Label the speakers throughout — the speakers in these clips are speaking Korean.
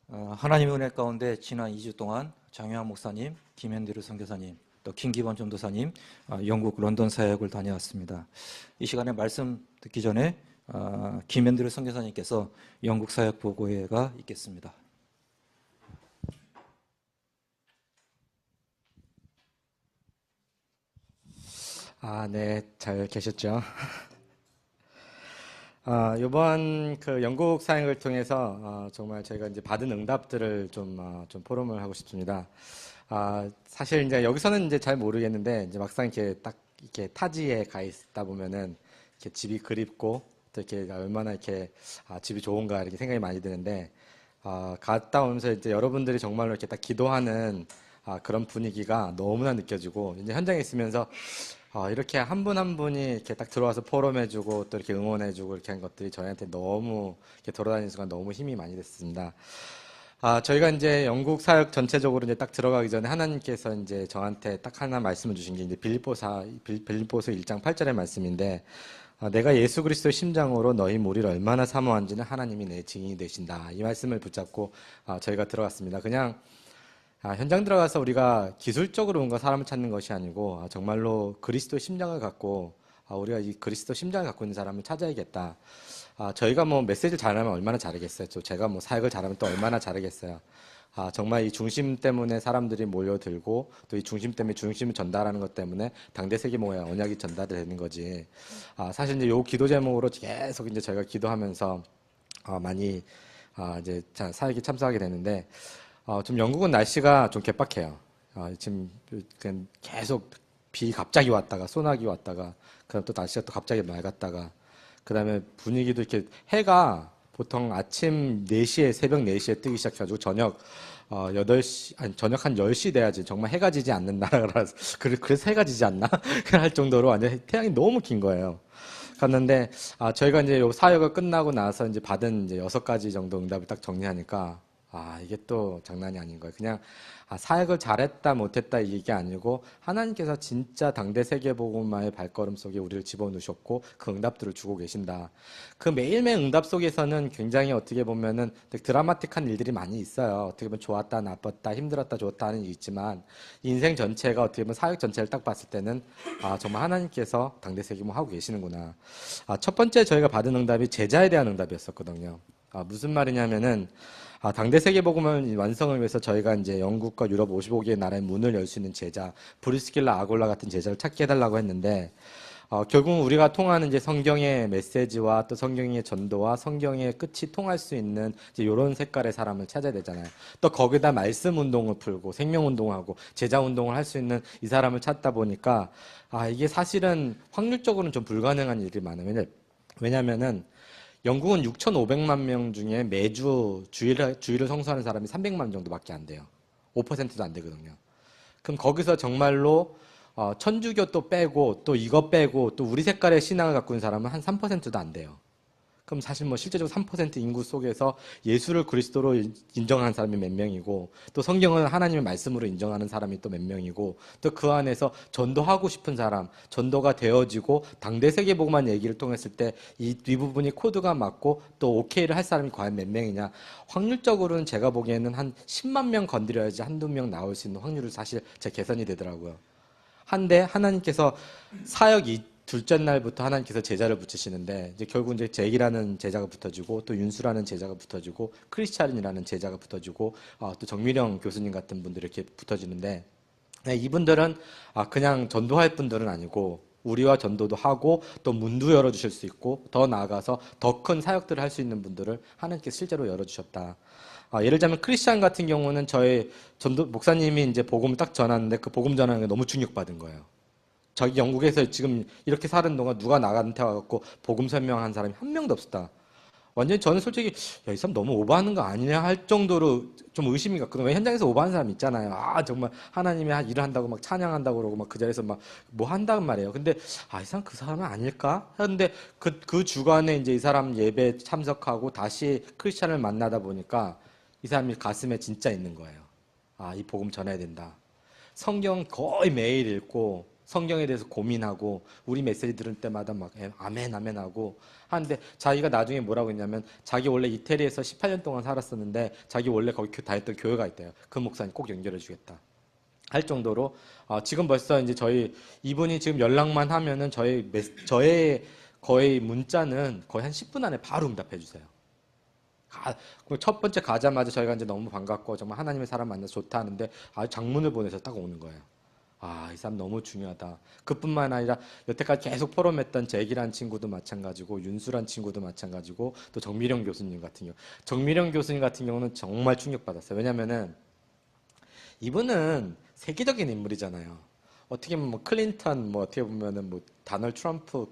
Speaker 1: 하나님의 은혜 가운데 지난 2주 동안 장효한 목사님, 김현대루 선교사님, 또 김기범 전도사님, 영국 런던 사역을 다녀왔습니다. 이 시간에 말씀 듣기 전에 김현대루 선교사님께서 영국 사역 보고회가 있겠습니다.
Speaker 2: 네, 잘 계셨죠? 이번 그 영국 사역을 통해서 정말 저희가 이제 받은 응답들을 좀 포럼을 하고 싶습니다. 사실 이제 여기서는 이제 잘 모르겠는데 이제 막상 이렇게 딱 이렇게 타지에 가 있다 보면은 이렇게 집이 그립고 또 이렇게 얼마나 이렇게 집이 좋은가 이렇게 생각이 많이 드는데 갔다 오면서 이제 여러분들이 정말로 이렇게 딱 기도하는 그런 분위기가 너무나 느껴지고 이제 현장에 있으면서 이렇게 한 분 한 분이 이렇게 딱 들어와서 포럼해주고 또 이렇게 응원해주고 이렇게 한 것들이 저희한테 너무 이렇게 돌아다니는 순간 너무 힘이 많이 됐습니다. 저희가 이제 영국 사역 전체적으로 이제 딱 들어가기 전에 하나님께서 이제 저한테 딱 하나 말씀을 주신 게 이제 빌립보서 1장 8절의 말씀인데, 내가 예수 그리스도의 심장으로 너희 무리를 얼마나 사모한지는 하나님이 내 증인이 되신다. 이 말씀을 붙잡고 저희가 들어갔습니다. 그냥 현장 들어가서 우리가 기술적으로 뭔가 사람을 찾는 것이 아니고 정말로 그리스도 심장을 갖고 우리가 이 그리스도 심장을 갖고 있는 사람을 찾아야겠다. 저희가 뭐 메시지를 잘하면 얼마나 잘하겠어요. 또 제가 뭐 사역을 잘하면 또 얼마나 잘하겠어요. 정말 이 중심 때문에 사람들이 몰려들고 또 이 중심 때문에 중심을 전달하는 것 때문에 당대 세계모의 언약이 전달되는 거지. 사실 이제 요 기도 제목으로 계속 이제 저희가 기도하면서 많이 이제 사역에 참석하게 되는데 좀 영국은 날씨가 좀 개빡해요. 지금 그냥 계속 비 갑자기 왔다가 소나기 왔다가 그다음 또 날씨가 또 갑자기 맑았다가 그다음에 분위기도 이렇게 해가 보통 아침 4시에 새벽 4시에 뜨기 시작해가지고 저녁 8시 아니 저녁 한 10시 돼야지 정말 해가 지지 않는 나라라서 그래서 해가 지지 않나 할 정도로 완전 태양이 너무 긴 거예요. 갔는데 저희가 이제 요 사역을 끝나고 나서 이제 받은 이제 6가지 정도 응답을 딱 정리하니까 이게 또 장난이 아닌 거예요. 그냥 사역을 잘했다 못했다 이게 아니고 하나님께서 진짜 당대 세계복음화의 발걸음 속에 우리를 집어넣으셨고 그 응답들을 주고 계신다. 그 매일매일 응답 속에서는 굉장히 어떻게 보면은 되게 드라마틱한 일들이 많이 있어요. 어떻게 보면 좋았다 나빴다 힘들었다 좋았다 하는 일이 있지만 인생 전체가 어떻게 보면 사역 전체를 딱 봤을 때는 정말 하나님께서 당대 세계복음 하고 계시는구나. 첫 번째 저희가 받은 응답이 제자에 대한 응답이었었거든요. 무슨 말이냐면은 당대 세계복음을 완성을 위해서 저희가 이제 영국과 유럽 55개의 나라의 문을 열 수 있는 제자, 브리스길라 아골라 같은 제자를 찾게 해달라고 했는데, 결국 우리가 통하는 이제 성경의 메시지와 또 성경의 전도와 성경의 끝이 통할 수 있는 이제 이런 색깔의 사람을 찾아야 되잖아요. 또 거기다 말씀 운동을 풀고 생명 운동하고 제자 운동을 할 수 있는 이 사람을 찾다 보니까 이게 사실은 확률적으로는 좀 불가능한 일이 많아요. 왜냐면은 영국은 6,500만 명 중에 매주 주일을 성수하는 사람이 300만 명 정도밖에 안 돼요. 5%도 안 되거든요. 그럼 거기서 정말로 천주교 또 빼고 또 이거 빼고 또 우리 색깔의 신앙을 갖고 있는 사람은 한 3%도 안 돼요. 그럼 사실 뭐 실제적으로 3% 인구 속에서 예수를 그리스도로 인정하는 사람이 몇 명이고 또 성경을 하나님의 말씀으로 인정하는 사람이 또 몇 명이고 또 그 안에서 전도하고 싶은 사람, 전도가 되어지고 당대 세계복음만 얘기를 통했을 때 이 부분이 코드가 맞고 또 오케이를 할 사람이 과연 몇 명이냐. 확률적으로는 제가 보기에는 한 10만 명 건드려야지 한두 명 나올 수 있는 확률이 사실 제 계산이 되더라고요. 한데 하나님께서 사역 둘째 날부터 하나님께서 제자를 붙이시는데 이제 결국 이제 잭이라는 제자가 붙어지고 또 윤수라는 제자가 붙어지고 크리스찬이라는 제자가 붙어지고 또 정미령 교수님 같은 분들이 이렇게 붙어지는데 이분들은 그냥 전도할 분들은 아니고 우리와 전도도 하고 또 문도 열어주실 수 있고 더 나아가서 더 큰 사역들을 할 수 있는 분들을 하나님께서 실제로 열어주셨다. 예를 들자면 크리스찬 같은 경우는 저희 전도 목사님이 이제 복음을 딱 전하는데 그 복음 전하는 게 너무 충격받은 거예요. 자기 영국에서 지금 이렇게 사는 동안 누가 나한테 와갖고 복음 설명한 사람이 한 명도 없었다. 완전히 저는 솔직히 이 사람 너무 오버하는 거 아니냐 할 정도로 좀 의심이 갔거든요. 왜 현장에서 오버하는 사람 있잖아요. 정말 하나님이 일을 한다고 막 찬양한다고 그러고 막 그 자리에서 막 뭐 한다는 말이에요. 근데 이 사람 그 사람은 아닐까? 했는데 그 주간에 이제 이 사람 예배 참석하고 다시 크리스찬을 만나다 보니까 이 사람이 가슴에 진짜 있는 거예요. 이 복음 전해야 된다. 성경 거의 매일 읽고 성경에 대해서 고민하고 우리 메시지 들을 때마다 막 아멘 아멘 하고 하는데 자기가 나중에 뭐라고 했냐면 자기 원래 이태리에서 18년 동안 살았었는데 자기 원래 거기 다녔던 교회가 있대요. 그 목사님 꼭 연결해 주겠다 할 정도로 지금 벌써 이제 저희 이분이 지금 연락만 하면은 저의 거의 문자는 거의 한 10분 안에 바로 응답해 주세요. 첫 번째 가자마자 저희가 이제 너무 반갑고 정말 하나님의 사람 만나서 좋다 하는데 장문을 보내서 딱 오는 거예요. 이 사람 너무 중요하다. 그뿐만 아니라 여태까지 계속 포럼했던 잭이란 친구도 마찬가지고 윤수란 친구도 마찬가지고 또 정미령 교수님 같은 경우 정미령 교수님 같은 경우는 정말 충격받았어요. 왜냐면은 이분은 세계적인 인물이잖아요. 어떻게 보면 뭐 클린턴, 뭐 어떻게 보면은 뭐 다널드 트럼프,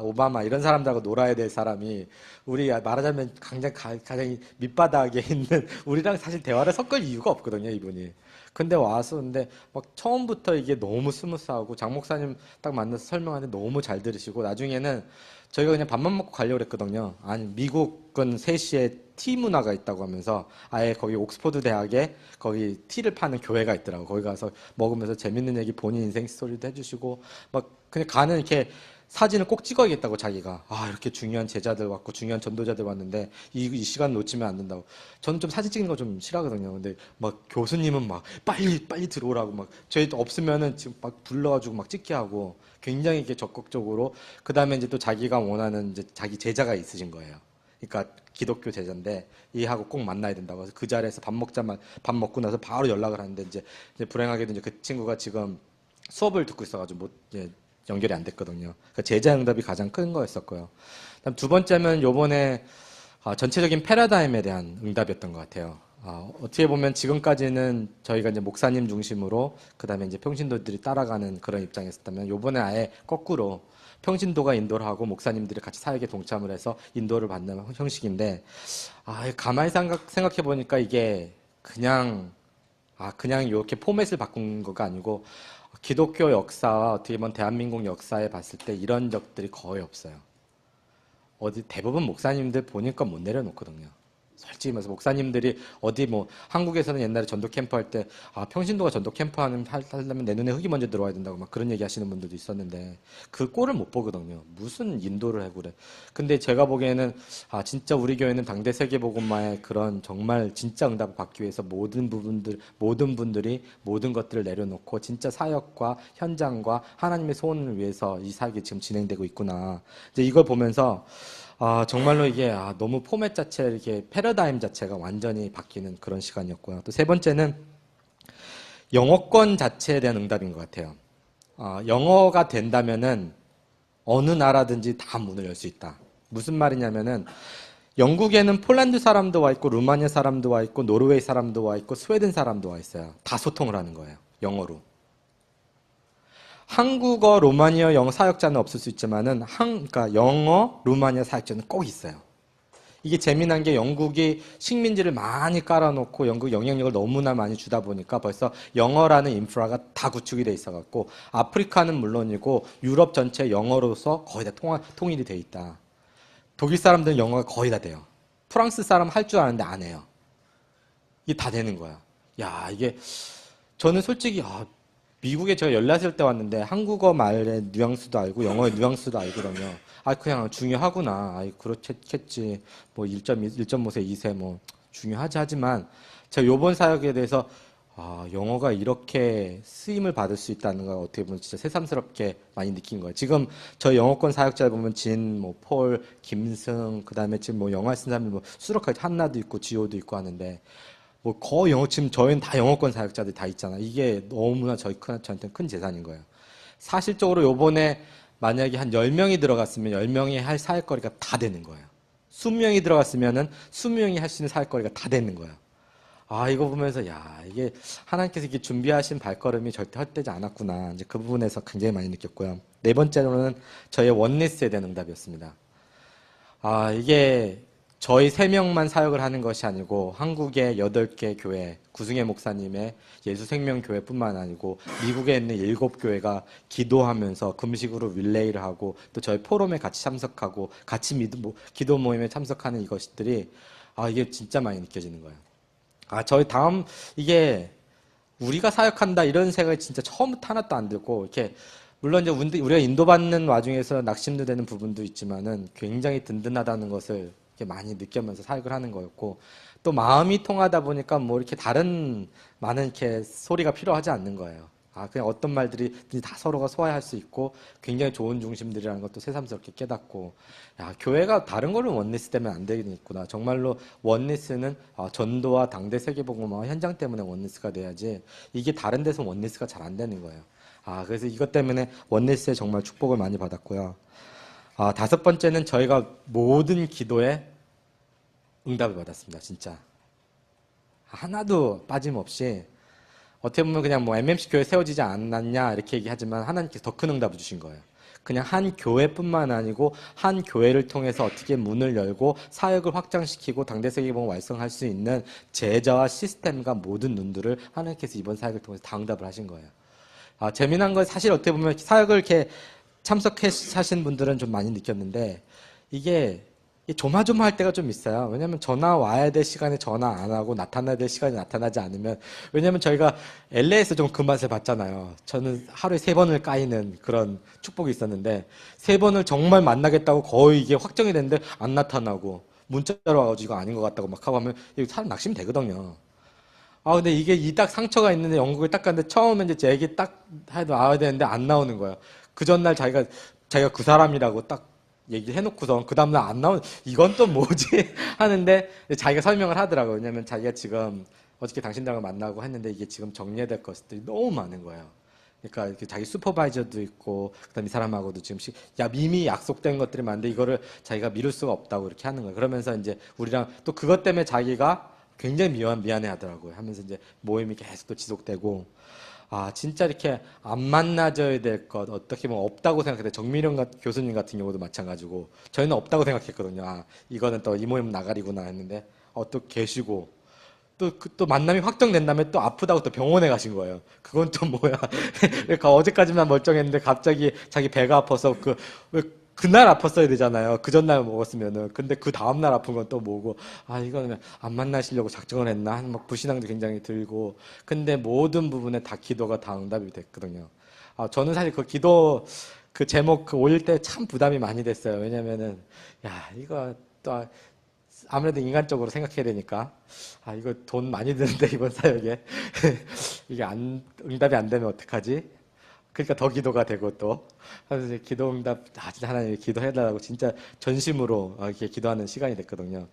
Speaker 2: 오바마 이런 사람들하고 놀아야 될 사람이 우리 말하자면 가장 밑바닥에 있는 우리랑 사실 대화를 섞을 이유가 없거든요, 이분이. 근데 막 처음부터 이게 너무 스무스하고 장 목사님 딱 만나서 설명하는데 너무 잘 들으시고 나중에는 저희가 그냥 밥만 먹고 가려고 그랬거든요. 아니, 미국은 3시에 티 문화가 있다고 하면서 아예 거기 옥스퍼드 대학에 거기 티를 파는 교회가 있더라고. 거기 가서 먹으면서 재밌는 얘기 본인 인생 스토리도 해주시고 막 그냥 가는 이렇게 사진을 꼭 찍어야겠다고 자기가 이렇게 중요한 제자들 왔고 중요한 전도자들 왔는데 이 시간 놓치면 안 된다고. 저는 좀 사진 찍는 거 좀 싫어하거든요. 근데 막 교수님은 막 빨리 들어오라고 막 저희 없으면은 지금 막 불러가지고 막 찍게 하고 굉장히 이렇게 적극적으로 그 다음에 이제 또 자기가 원하는 이제 자기 제자가 있으신 거예요. 그러니까 기독교 제자인데 이하고 꼭 만나야 된다고 해서 그 자리에서 밥 먹고 나서 바로 연락을 하는데 이제 불행하게도 이제 그 친구가 지금 수업을 듣고 있어가지고 이제 연결이 안 됐거든요. 그러니까 제자 응답이 가장 큰 거였었고요. 그다음 두 번째는 요번에 전체적인 패러다임에 대한 응답이었던 것 같아요. 어떻게 보면 지금까지는 저희가 이제 목사님 중심으로 그다음에 이제 평신도들이 따라가는 그런 입장이었다면 요번에 아예 거꾸로 평신도가 인도를 하고 목사님들이 같이 사역에 동참을 해서 인도를 받는 형식인데 가만히 생각해 보니까 이게 그냥 이렇게 포맷을 바꾼 거가 아니고 기독교 역사와 어떻게 보면 대한민국 역사에 봤을 때 이런 적들이 거의 없어요. 대부분 목사님들 보니까 못 내려놓거든요. 솔직히 말해서 목사님들이 한국에서는 옛날에 전도 캠프 할 때 평신도가 전도 캠프 하려면 내 눈에 흙이 먼저 들어와야 된다고 막 그런 얘기 하시는 분들도 있었는데 그 꼴을 못 보거든요. 무슨 인도를 하고 그래. 근데 제가 보기에는 진짜 우리 교회는 당대 세계복음화의 그런 정말 진짜 응답을 받기 위해서 모든 분들이 모든 것들을 내려놓고 진짜 사역과 현장과 하나님의 소원을 위해서 이 사역이 지금 진행되고 있구나. 이제 이걸 보면서 정말로 이게 너무 포맷 자체 이렇게 패러다임 자체가 완전히 바뀌는 그런 시간이었고요. 또 세 번째는 영어권 자체에 대한 응답인 것 같아요. 영어가 된다면은 어느 나라든지 다 문을 열 수 있다. 무슨 말이냐면은 영국에는 폴란드 사람도 와 있고 루마니아 사람도 와 있고 노르웨이 사람도 와 있고 스웨덴 사람도 와 있어요. 다 소통을 하는 거예요. 영어로. 한국어, 로마니아, 영어 사역자는 없을 수 있지만은 그러니까 영어, 루마니아 사역자는 꼭 있어요. 이게 재미난 게 영국이 식민지를 많이 깔아놓고 영국 영향력을 너무나 많이 주다 보니까 벌써 영어라는 인프라가 다 구축이 돼 있어갖고 아프리카는 물론이고 유럽 전체 영어로서 거의 다 통일이 돼 있다. 독일 사람들은 영어가 거의 다 돼요. 프랑스 사람 할 줄 아는데 안 해요. 이게 다 되는 거야. 이게 저는 솔직히 미국에 제가 14살 때 왔는데 한국어 말의 뉘앙스도 알고 영어의 뉘앙스도 알거든요. 그냥 중요하구나. 그렇겠지. 뭐 1.5세, 2세 뭐 중요하지 하지만 제가 요번 사역에 대해서 영어가 이렇게 쓰임을 받을 수 있다는 걸 어떻게 보면 진짜 새삼스럽게 많이 느낀 거예요. 지금 저 영어권 사역자를 보면 폴, 김승, 그 다음에 지금 뭐 영어 쓴 사람이 수록하게 한나도 있고 지호도 있고 하는데 거의 지금 저희는 다 영어권 사역자들이 다 있잖아. 이게 너무나 저한테는 큰 재산인 거예요. 사실적으로 요번에 만약에 한 10명이 들어갔으면 10명이 할 사역거리가 다 되는 거예요. 20명이 들어갔으면은 20명이 할 수 있는 사역거리가 다 되는 거예요. 이거 보면서 이게 하나님께서 이렇게 준비하신 발걸음이 절대 헛되지 않았구나. 이제 그 부분에서 굉장히 많이 느꼈고요. 네 번째로는 저의 원리스에 대한 응답이었습니다. 이게 저희 3명만 사역을 하는 것이 아니고 한국의 8개 교회, 구승혜 목사님의 예수생명교회뿐만 아니고 미국에 있는 7교회가 기도하면서 금식으로 릴레이를 하고 또 저희 포럼에 같이 참석하고 같이 기도 모임에 참석하는 이것들이 이게 진짜 많이 느껴지는 거예요. 저희 이게 우리가 사역한다 이런 생각이 진짜 처음부터 하나도 안 들고 이렇게 물론 이제 우리가 인도받는 와중에서 낙심도 되는 부분도 있지만은 굉장히 든든하다는 것을 이렇게 많이 느끼면서 사역을 하는 거였고 또 마음이 통하다 보니까 뭐 이렇게 다른 많은 이렇게 소리가 필요하지 않는 거예요. 그냥 어떤 말들이 다 서로가 소화할 수 있고 굉장히 좋은 중심들이라는 것도 새삼스럽게 깨닫고 교회가 다른 걸로 원리스 때문에 안 되겠구나. 정말로 원리스는 전도와 당대 세계복음화 현장 때문에 원리스가 돼야지 이게 다른 데서 원리스가 잘 안 되는 거예요. 그래서 이것 때문에 원리스에 정말 축복을 많이 받았고요. 다섯 번째는 저희가 모든 기도에 응답을 받았습니다. 진짜 하나도 빠짐없이 어떻게 보면 그냥 뭐 MMC 교회 세워지지 않았냐 이렇게 얘기하지만 하나님께서 더 큰 응답을 주신 거예요. 그냥 한 교회뿐만 아니고 한 교회를 통해서 어떻게 문을 열고 사역을 확장시키고 당대세계복음을 완성할 수 있는 제자와 시스템과 모든 눈들을 하나님께서 이번 사역을 통해서 다 응답을 하신 거예요. 재미난 건 사실 어떻게 보면 사역을 이렇게 참석하신 분들은 좀 많이 느꼈는데 이게 조마조마할 때가 좀 있어요. 왜냐하면 전화 와야 될 시간에 전화 안 하고 나타나야 될 시간에 나타나지 않으면 왜냐하면 저희가 LA에서 좀 그 맛을 봤잖아요. 저는 하루에 3번을 까이는 그런 축복이 있었는데 3번을 정말 만나겠다고 거의 이게 확정이 됐는데 안 나타나고 문자로 와가지고 이거 아닌 것 같다고 막 하고 하면 사람 낙심이 되거든요. 근데 이게 이 딱 상처가 있는데 영국에 딱 갔는데 처음에 이제 제 얘기 딱 해도 나와야 되는데 안 나오는 거예요. 그 전날 자기가 그 사람이라고 딱 얘기를 해놓고서 그 다음날 안 나오는 이건 또 뭐지 하는데 자기가 설명을 하더라고요. 왜냐면 자기가 지금 어저께 당신들하고 만나고 했는데 이게 지금 정리해야 될 것들이 너무 많은 거예요. 그러니까 자기 슈퍼바이저도 있고 그다음 이 사람하고도 지금 이미 약속된 것들이 많은데 이거를 자기가 미룰 수가 없다고 이렇게 하는 거예요. 그러면서 이제 우리랑 또 그것 때문에 자기가 굉장히 미안해 하더라고요. 하면서 이제 모임이 계속 또 지속되고 진짜 이렇게 안 만나져야 될 것, 어떻게 보면 없다고 생각했는데, 정미령 교수님 같은 경우도 마찬가지고, 저희는 없다고 생각했거든요. 이거는 또 이 모임 나가리구나 했는데, 또 계시고, 또 만남이 확정된 다음에 또 아프다고 또 병원에 가신 거예요. 그건 또 뭐야. 그러니까 어제까지만 멀쩡했는데 갑자기 자기 배가 아파서 그날 아팠어야 되잖아요. 그 전날 먹었으면은. 근데 그 다음날 아픈 건 또 뭐고, 이거는 안 만나시려고 작정을 했나? 막 불신앙도 굉장히 들고. 근데 모든 부분에 다 기도가 다 응답이 됐거든요. 저는 사실 그 기도, 그 제목 올릴 때 참 부담이 많이 됐어요. 왜냐면은, 이거 또, 아무래도 인간적으로 생각해야 되니까. 이거 돈 많이 드는데, 이번 사역에. 이게 응답이 안 되면 어떡하지? 그러니까 더 기도가 되고 또 하면서 이제 기도 응답 진짜 하나님 기도해달라고 진짜 전심으로 이렇게 기도하는 시간이 됐거든요.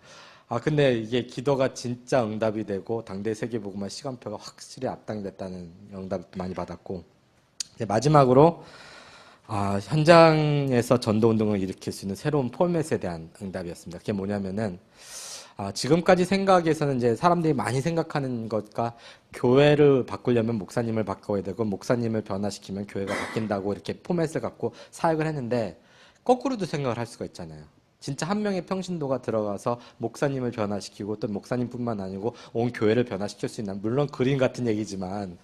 Speaker 2: 근데 이게 기도가 진짜 응답이 되고 당대 세계복음화 시간표가 확실히 앞당이 됐다는 응답도 많이 받았고 이제 마지막으로 현장에서 전도 운동을 일으킬 수 있는 새로운 포맷에 대한 응답이었습니다. 그게 뭐냐면은 지금까지 생각에서는 이제 사람들이 많이 생각하는 것과 교회를 바꾸려면 목사님을 바꿔야 되고 목사님을 변화시키면 교회가 바뀐다고 이렇게 포맷을 갖고 사역을 했는데 거꾸로도 생각을 할 수가 있잖아요. 진짜 한 명의 평신도가 들어가서 목사님을 변화시키고 또 목사님뿐만 아니고 온 교회를 변화시킬 수 있는 물론 그림 같은 얘기지만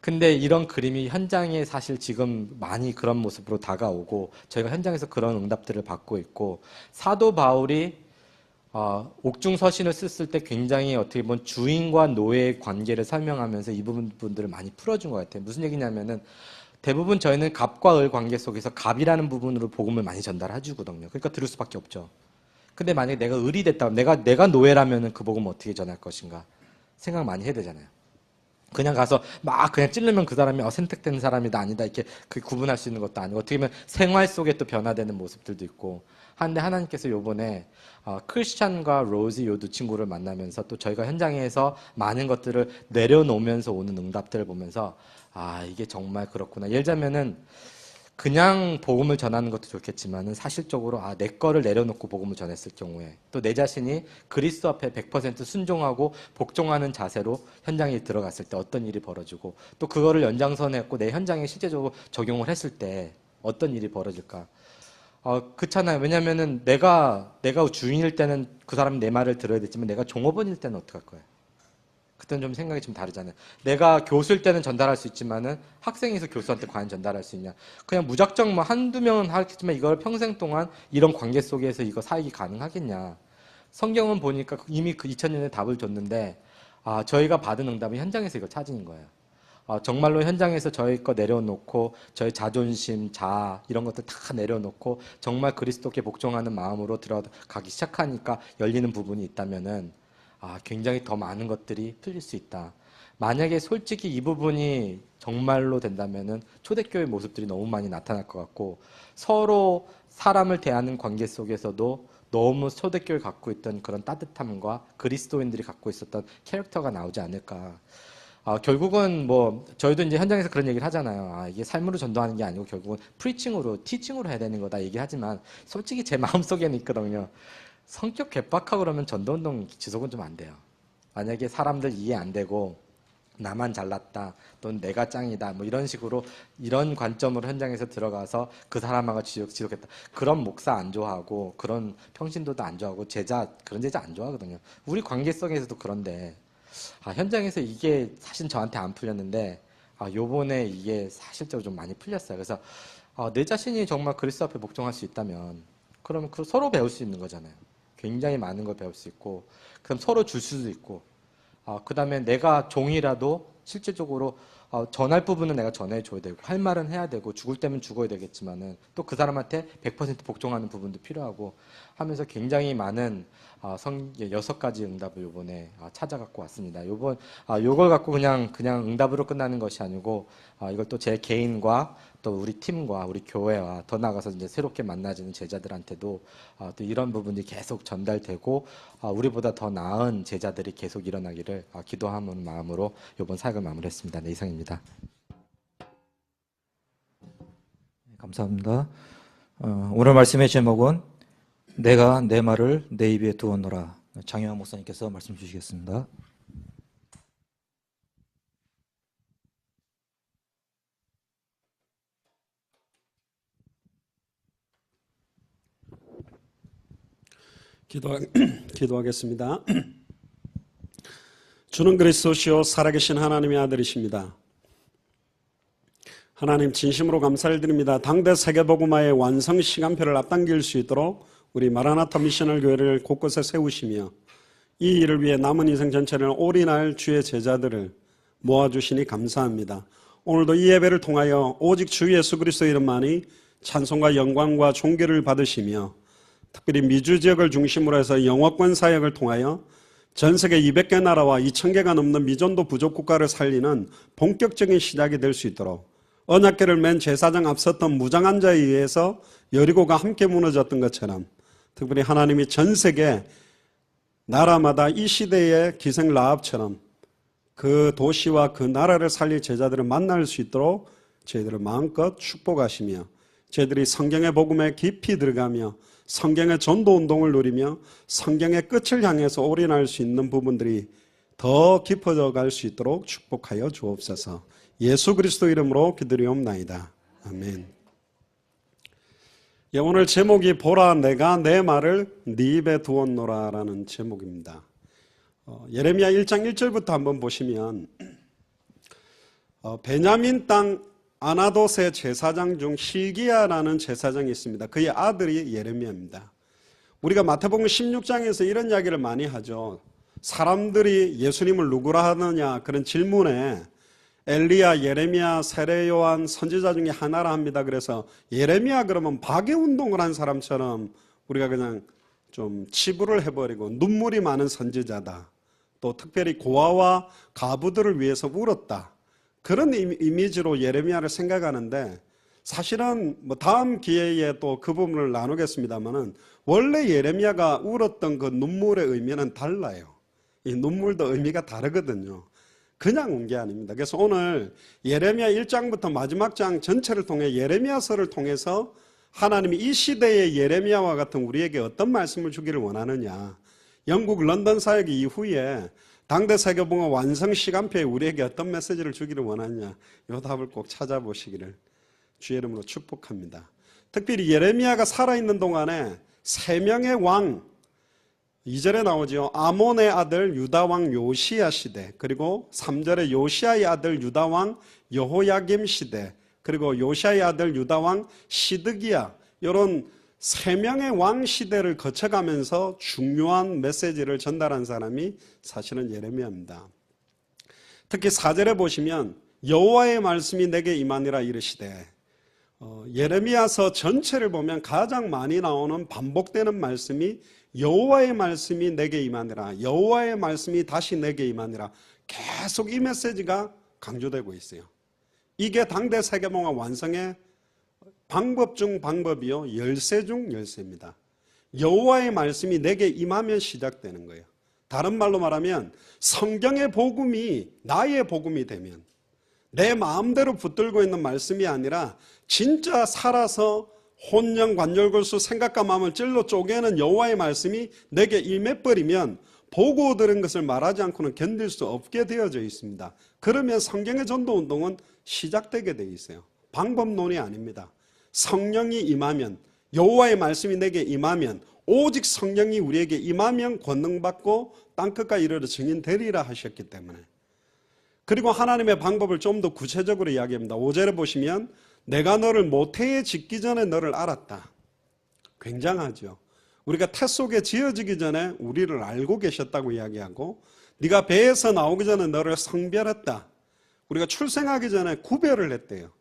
Speaker 2: 근데 이런 그림이 현장에 사실 지금 많이 그런 모습으로 다가오고 저희가 현장에서 그런 응답들을 받고 있고 사도 바울이 옥중서신을 썼을 때 굉장히 어떻게 보면 주인과 노예의 관계를 설명하면서 이 부분들을 많이 풀어준 것 같아요. 무슨 얘기냐면은 대부분 저희는 갑과 을 관계 속에서 갑이라는 부분으로 복음을 많이 전달해주거든요. 그러니까 들을 수밖에 없죠. 근데 만약에 내가 을이 됐다면 내가 노예라면은 그 복음을 어떻게 전할 것인가 생각 많이 해야 되잖아요. 그냥 가서 막 그냥 찌르면 그 사람이 선택된 사람이다 아니다 이렇게 구분할 수 있는 것도 아니고 어떻게 보면 생활 속에 또 변화되는 모습들도 있고 한데 하나님께서 요번에 크리스찬과 로지 요 두 친구를 만나면서 또 저희가 현장에서 많은 것들을 내려놓으면서 오는 응답들을 보면서 이게 정말 그렇구나. 예를 들자면은 그냥 복음을 전하는 것도 좋겠지만은 사실적으로 내 거를 내려놓고 복음을 전했을 경우에 또 내 자신이 그리스도 앞에 100% 순종하고 복종하는 자세로 현장에 들어갔을 때 어떤 일이 벌어지고 또 그거를 연장선에 했고 내 현장에 실제적으로 적용을 했을 때 어떤 일이 벌어질까? 그렇잖아요. 왜냐면은 내가 주인일 때는 그 사람이 내 말을 들어야 되지만 내가 종업원일 때는 어떡할 거예요? 그때는 좀 생각이 좀 다르잖아요. 내가 교수일 때는 전달할 수 있지만은 학생에서 교수한테 과연 전달할 수 있냐? 그냥 무작정 뭐 한두 명은 하겠지만 이걸 평생 동안 이런 관계 속에서 이거 사역이 가능하겠냐? 성경은 보니까 이미 그 2000년에 답을 줬는데 저희가 받은 응답은 현장에서 이걸 찾은 거예요. 정말로 현장에서 저희 거 내려놓고 저희 자존심, 자아 이런 것들 다 내려놓고 정말 그리스도께 복종하는 마음으로 들어가기 시작하니까 열리는 부분이 있다면은 굉장히 더 많은 것들이 풀릴 수 있다. 만약에 솔직히 이 부분이 정말로 된다면은 초대교회 모습들이 너무 많이 나타날 것 같고 서로 사람을 대하는 관계 속에서도 너무 초대교회 갖고 있던 그런 따뜻함과 그리스도인들이 갖고 있었던 캐릭터가 나오지 않을까. 결국은 뭐 저희도 이제 현장에서 그런 얘기를 하잖아요. 이게 삶으로 전도하는 게 아니고 결국은 프리칭으로 티칭으로 해야 되는 거다 얘기하지만 솔직히 제 마음속에는 있거든요. 성격 괴팍하고 그러면 전도운동 지속은 좀 안 돼요. 만약에 사람들 이해 안 되고 나만 잘났다 또는 내가 짱이다 뭐 이런 식으로 이런 관점으로 현장에서 들어가서 그 사람하고 지속했다. 그런 목사 안 좋아하고 그런 평신도도 안 좋아하고 그런 제자 안 좋아하거든요. 우리 관계성에서도 그런데 현장에서 이게 사실 저한테 안 풀렸는데 요번에 이게 사실적으로 좀 많이 풀렸어요. 그래서 내 자신이 정말 그리스도 앞에 복종할 수 있다면 그러면 서로 배울 수 있는 거잖아요. 굉장히 많은 걸 배울 수 있고 그럼 서로 줄 수도 있고 그 다음에 내가 종이라도 실질적으로 전할 부분은 내가 전해줘야 되고 할 말은 해야 되고 죽을 때면 죽어야 되겠지만은 또 그 사람한테 100% 복종하는 부분도 필요하고 하면서 굉장히 많은 6가지 응답을 요번에 찾아갖고 왔습니다. 요걸 갖고 그냥 응답으로 끝나는 것이 아니고 이걸 또 제 개인과 또 우리 팀과 우리 교회와 더 나아가서 이제 새롭게 만나지는 제자들한테도 또 이런 부분이 계속 전달되고 우리보다 더 나은 제자들이 계속 일어나기를 기도하는 마음으로 이번 사역을 마무리했습니다. 네, 이상입니다.
Speaker 1: 감사합니다. 오늘 말씀의 제목은 내가 내 말을 내 입에 두었노라. 장영환 목사님께서 말씀 주시겠습니다.
Speaker 3: 기도하겠습니다. 주는 그리스도시요 살아계신 하나님의 아들이십니다. 하나님 진심으로 감사를 드립니다. 당대 세계복음화의 완성 시간표를 앞당길 수 있도록 우리 마라나타 미셔널 교회를 곳곳에 세우시며 이 일을 위해 남은 인생 전체를 올인할 주의 제자들을 모아주시니 감사합니다. 오늘도 이 예배를 통하여 오직 주 예수 그리스도 이름만이 찬송과 영광과 존귀를 받으시며 특별히 미주 지역을 중심으로 해서 영어권 사역을 통하여 전 세계 200개 나라와 2000개가 넘는 미전도 부족 국가를 살리는 본격적인 시작이 될 수 있도록 언약궤를 맨 제사장 앞섰던 무장한 자에 의해서 여리고가 함께 무너졌던 것처럼 특별히 하나님이 전 세계 나라마다 이 시대의 기생 라합처럼 그 도시와 그 나라를 살릴 제자들을 만날 수 있도록 저희들을 마음껏 축복하시며 저희들이 성경의 복음에 깊이 들어가며 성경의 전도운동을 누리며 성경의 끝을 향해서 올인할 수 있는 부분들이 더 깊어져 갈 수 있도록 축복하여 주옵소서. 예수 그리스도 이름으로 기도리옵나이다. 아멘. 오늘 제목이 보라 내가 내 말을 네 입에 두었노라 라는 제목입니다. 예레미야 1장 1절부터 한번 보시면 베냐민 땅 아나돗의 제사장 중 hil기야라는 제사장이 있습니다. 그의 아들이 예레미야입니다. 우리가 마태복음 16장에서 이런 이야기를 많이 하죠. 사람들이 예수님을 누구라 하느냐 그런 질문에 엘리야, 예레미야, 세례 요한 선지자 중에 하나라 합니다. 그래서 예레미야 그러면 박해운동을 한 사람처럼 우리가 그냥 좀 치부를 해버리고 눈물이 많은 선지자다. 또 특별히 고아와 가부들을 위해서 울었다. 그런 이미지로 예레미야를 생각하는데 사실은 뭐 다음 기회에 또 그 부분을 나누겠습니다만은 원래 예레미야가 울었던 그 눈물의 의미는 달라요. 이 눈물도 의미가 다르거든요. 그냥 온 게 아닙니다. 그래서 오늘 예레미야 1장부터 마지막 장 전체를 통해 예레미야서를 통해서 하나님이 이 시대의 예레미야와 같은 우리에게 어떤 말씀을 주기를 원하느냐, 영국 런던 사역 이후에 당대 세계복음 완성 시간표에 우리에게 어떤 메시지를 주기를 원하느냐, 이 답을 꼭 찾아보시기를 주의 이름으로 축복합니다. 특별히 예레미야가 살아있는 동안에 3명의 왕, 2절에 나오죠. 아몬의 아들 유다왕 요시야 시대, 그리고 3절에 요시야의 아들 유다왕 여호야김 시대, 그리고 요시야의 아들 유다왕 시드기야, 이런 세 명의 왕 시대를 거쳐가면서 중요한 메시지를 전달한 사람이 사실은 예레미야입니다. 특히 4절에 보시면 여호와의 말씀이 내게 임하니라 이르시되, 예레미야서 전체를 보면 가장 많이 나오는 반복되는 말씀이 여호와의 말씀이 내게 임하니라, 여호와의 말씀이 다시 내게 임하니라, 계속 이 메시지가 강조되고 있어요. 이게 당대 세계봉화 완성의 방법 중 방법이요, 열쇠 중 열쇠입니다. 여호와의 말씀이 내게 임하면 시작되는 거예요. 다른 말로 말하면 성경의 복음이 나의 복음이 되면, 내 마음대로 붙들고 있는 말씀이 아니라 진짜 살아서 혼령 관절골수 생각과 마음을 찔러 쪼개는 여호와의 말씀이 내게 임해버리면 보고 들은 것을 말하지 않고는 견딜 수 없게 되어져 있습니다. 그러면 성경의 전도운동은 시작되게 되어 있어요. 방법론이 아닙니다. 성령이 임하면, 여호와의 말씀이 내게 임하면, 오직 성령이 우리에게 임하면 권능받고 땅끝까지 이르러 증인되리라 하셨기 때문에. 그리고 하나님의 방법을 좀 더 구체적으로 이야기합니다. 5절에 보시면 내가 너를 모태에 짓기 전에 너를 알았다. 굉장하죠. 우리가 태 속에 지어지기 전에 우리를 알고 계셨다고 이야기하고, 네가 배에서 나오기 전에 너를 성별했다. 우리가 출생하기 전에 구별을 했대요.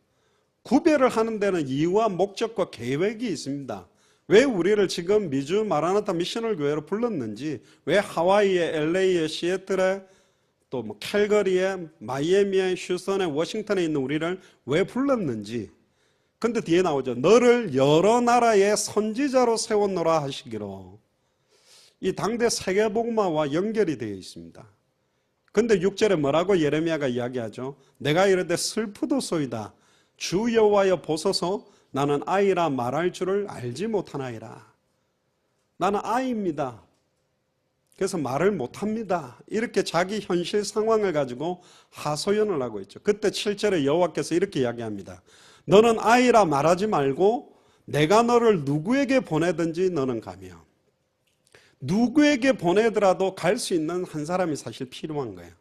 Speaker 3: 구별을 하는 데는 이유와 목적과 계획이 있습니다. 왜 우리를 지금 미주 마라나타 미셔널 교회로 불렀는지, 왜 하와이에, LA에, 시애틀에, 또 뭐 캘거리에, 마이애미에, 휴스턴에, 워싱턴에 있는 우리를 왜 불렀는지. 근데 뒤에 나오죠. 너를 여러 나라의 선지자로 세웠노라 하시기로. 이 당대 세계복음화와 연결이 되어 있습니다. 근데 6절에 뭐라고 예레미야가 이야기하죠? 내가 이르되 슬프도소이다. 주 여호와여 보소서, 나는 아이라 말할 줄을 알지 못하나이다. 나는 아이입니다. 그래서 말을 못합니다. 이렇게 자기 현실 상황을 가지고 하소연을 하고 있죠. 그때 7절에 여호와께서 이렇게 이야기합니다. 너는 아이라 말하지 말고 내가 너를 누구에게 보내든지 너는 가며. 누구에게 보내더라도 갈 수 있는 한 사람이 사실 필요한 거예요.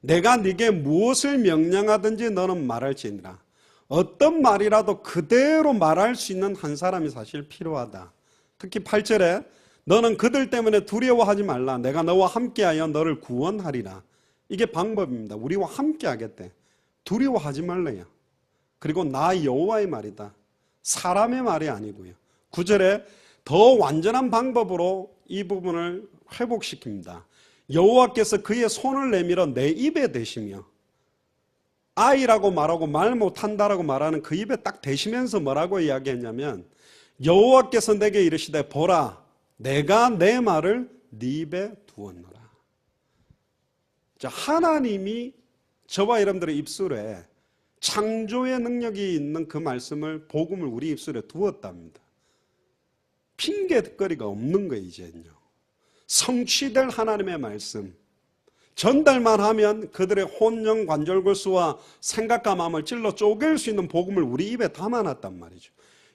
Speaker 3: 내가 네게 무엇을 명령하든지 너는 말할지니라. 어떤 말이라도 그대로 말할 수 있는 한 사람이 사실 필요하다. 특히 8절에 너는 그들 때문에 두려워하지 말라. 내가 너와 함께하여 너를 구원하리라. 이게 방법입니다. 우리와 함께하겠대. 두려워하지 말래요. 그리고 나 여호와의 말이다. 사람의 말이 아니고요. 9절에 더 완전한 방법으로 이 부분을 회복시킵니다. 여호와께서 그의 손을 내밀어 내 입에 대시며, 아이라고 말하고 말 못한다라고 말하는 그 입에 딱 대시면서 뭐라고 이야기했냐면, 여호와께서 내게 이르시되 보라 내가 내 말을 네 입에 두었노라. 자, 하나님이 저와 여러분들의 입술에 창조의 능력이 있는 그 말씀을, 복음을 우리 입술에 두었답니다. 핑계거리가 없는 거예요. 이제는요. 성취될 하나님의 말씀 전달만 하면 그들의 혼령 관절골수와 생각과 마음을 찔러 쪼갤 수 있는 복음을 우리 입에 담아놨단 말이죠.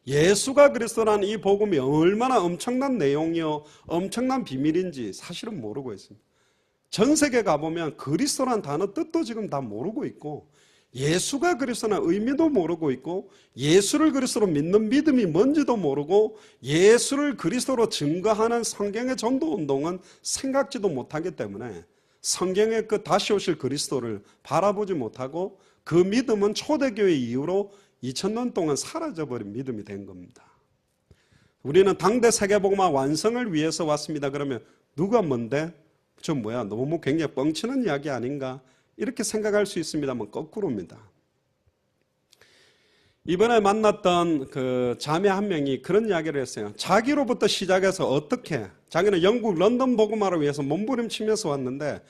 Speaker 3: 예수가 그리스도라는 이 복음이 얼마나 엄청난 내용이요, 엄청난 비밀인지 사실은 모르고 있습니다. 전 세계 가보면 그리스도란 단어 뜻도 지금 다 모르고 있고, 예수가 그리스도라는 의미도 모르고 있고, 예수를 그리스도로 믿는 믿음이 뭔지도 모르고, 예수를 그리스도로 증거하는 성경의 전도운동은 생각지도 못하기 때문에 성경의 그 다시 오실 그리스도를 바라보지 못하고, 그 믿음은 초대교회 이후로 2000년 동안 사라져버린 믿음이 된 겁니다. 우리는 당대 세계복음화 완성을 위해서 왔습니다. 그러면 누가 뭔데? 저 뭐야, 너무 굉장히 뻥치는 이야기 아닌가? 이렇게 생각할 수 있습니다만 거꾸로입니다. 이번에 만났던 그 자매 한 명이 그런 이야기를 했어요. 자기로부터 시작해서 어떻게, 자기는 영국 런던 복음화를 위해서 몸부림치면서 왔는데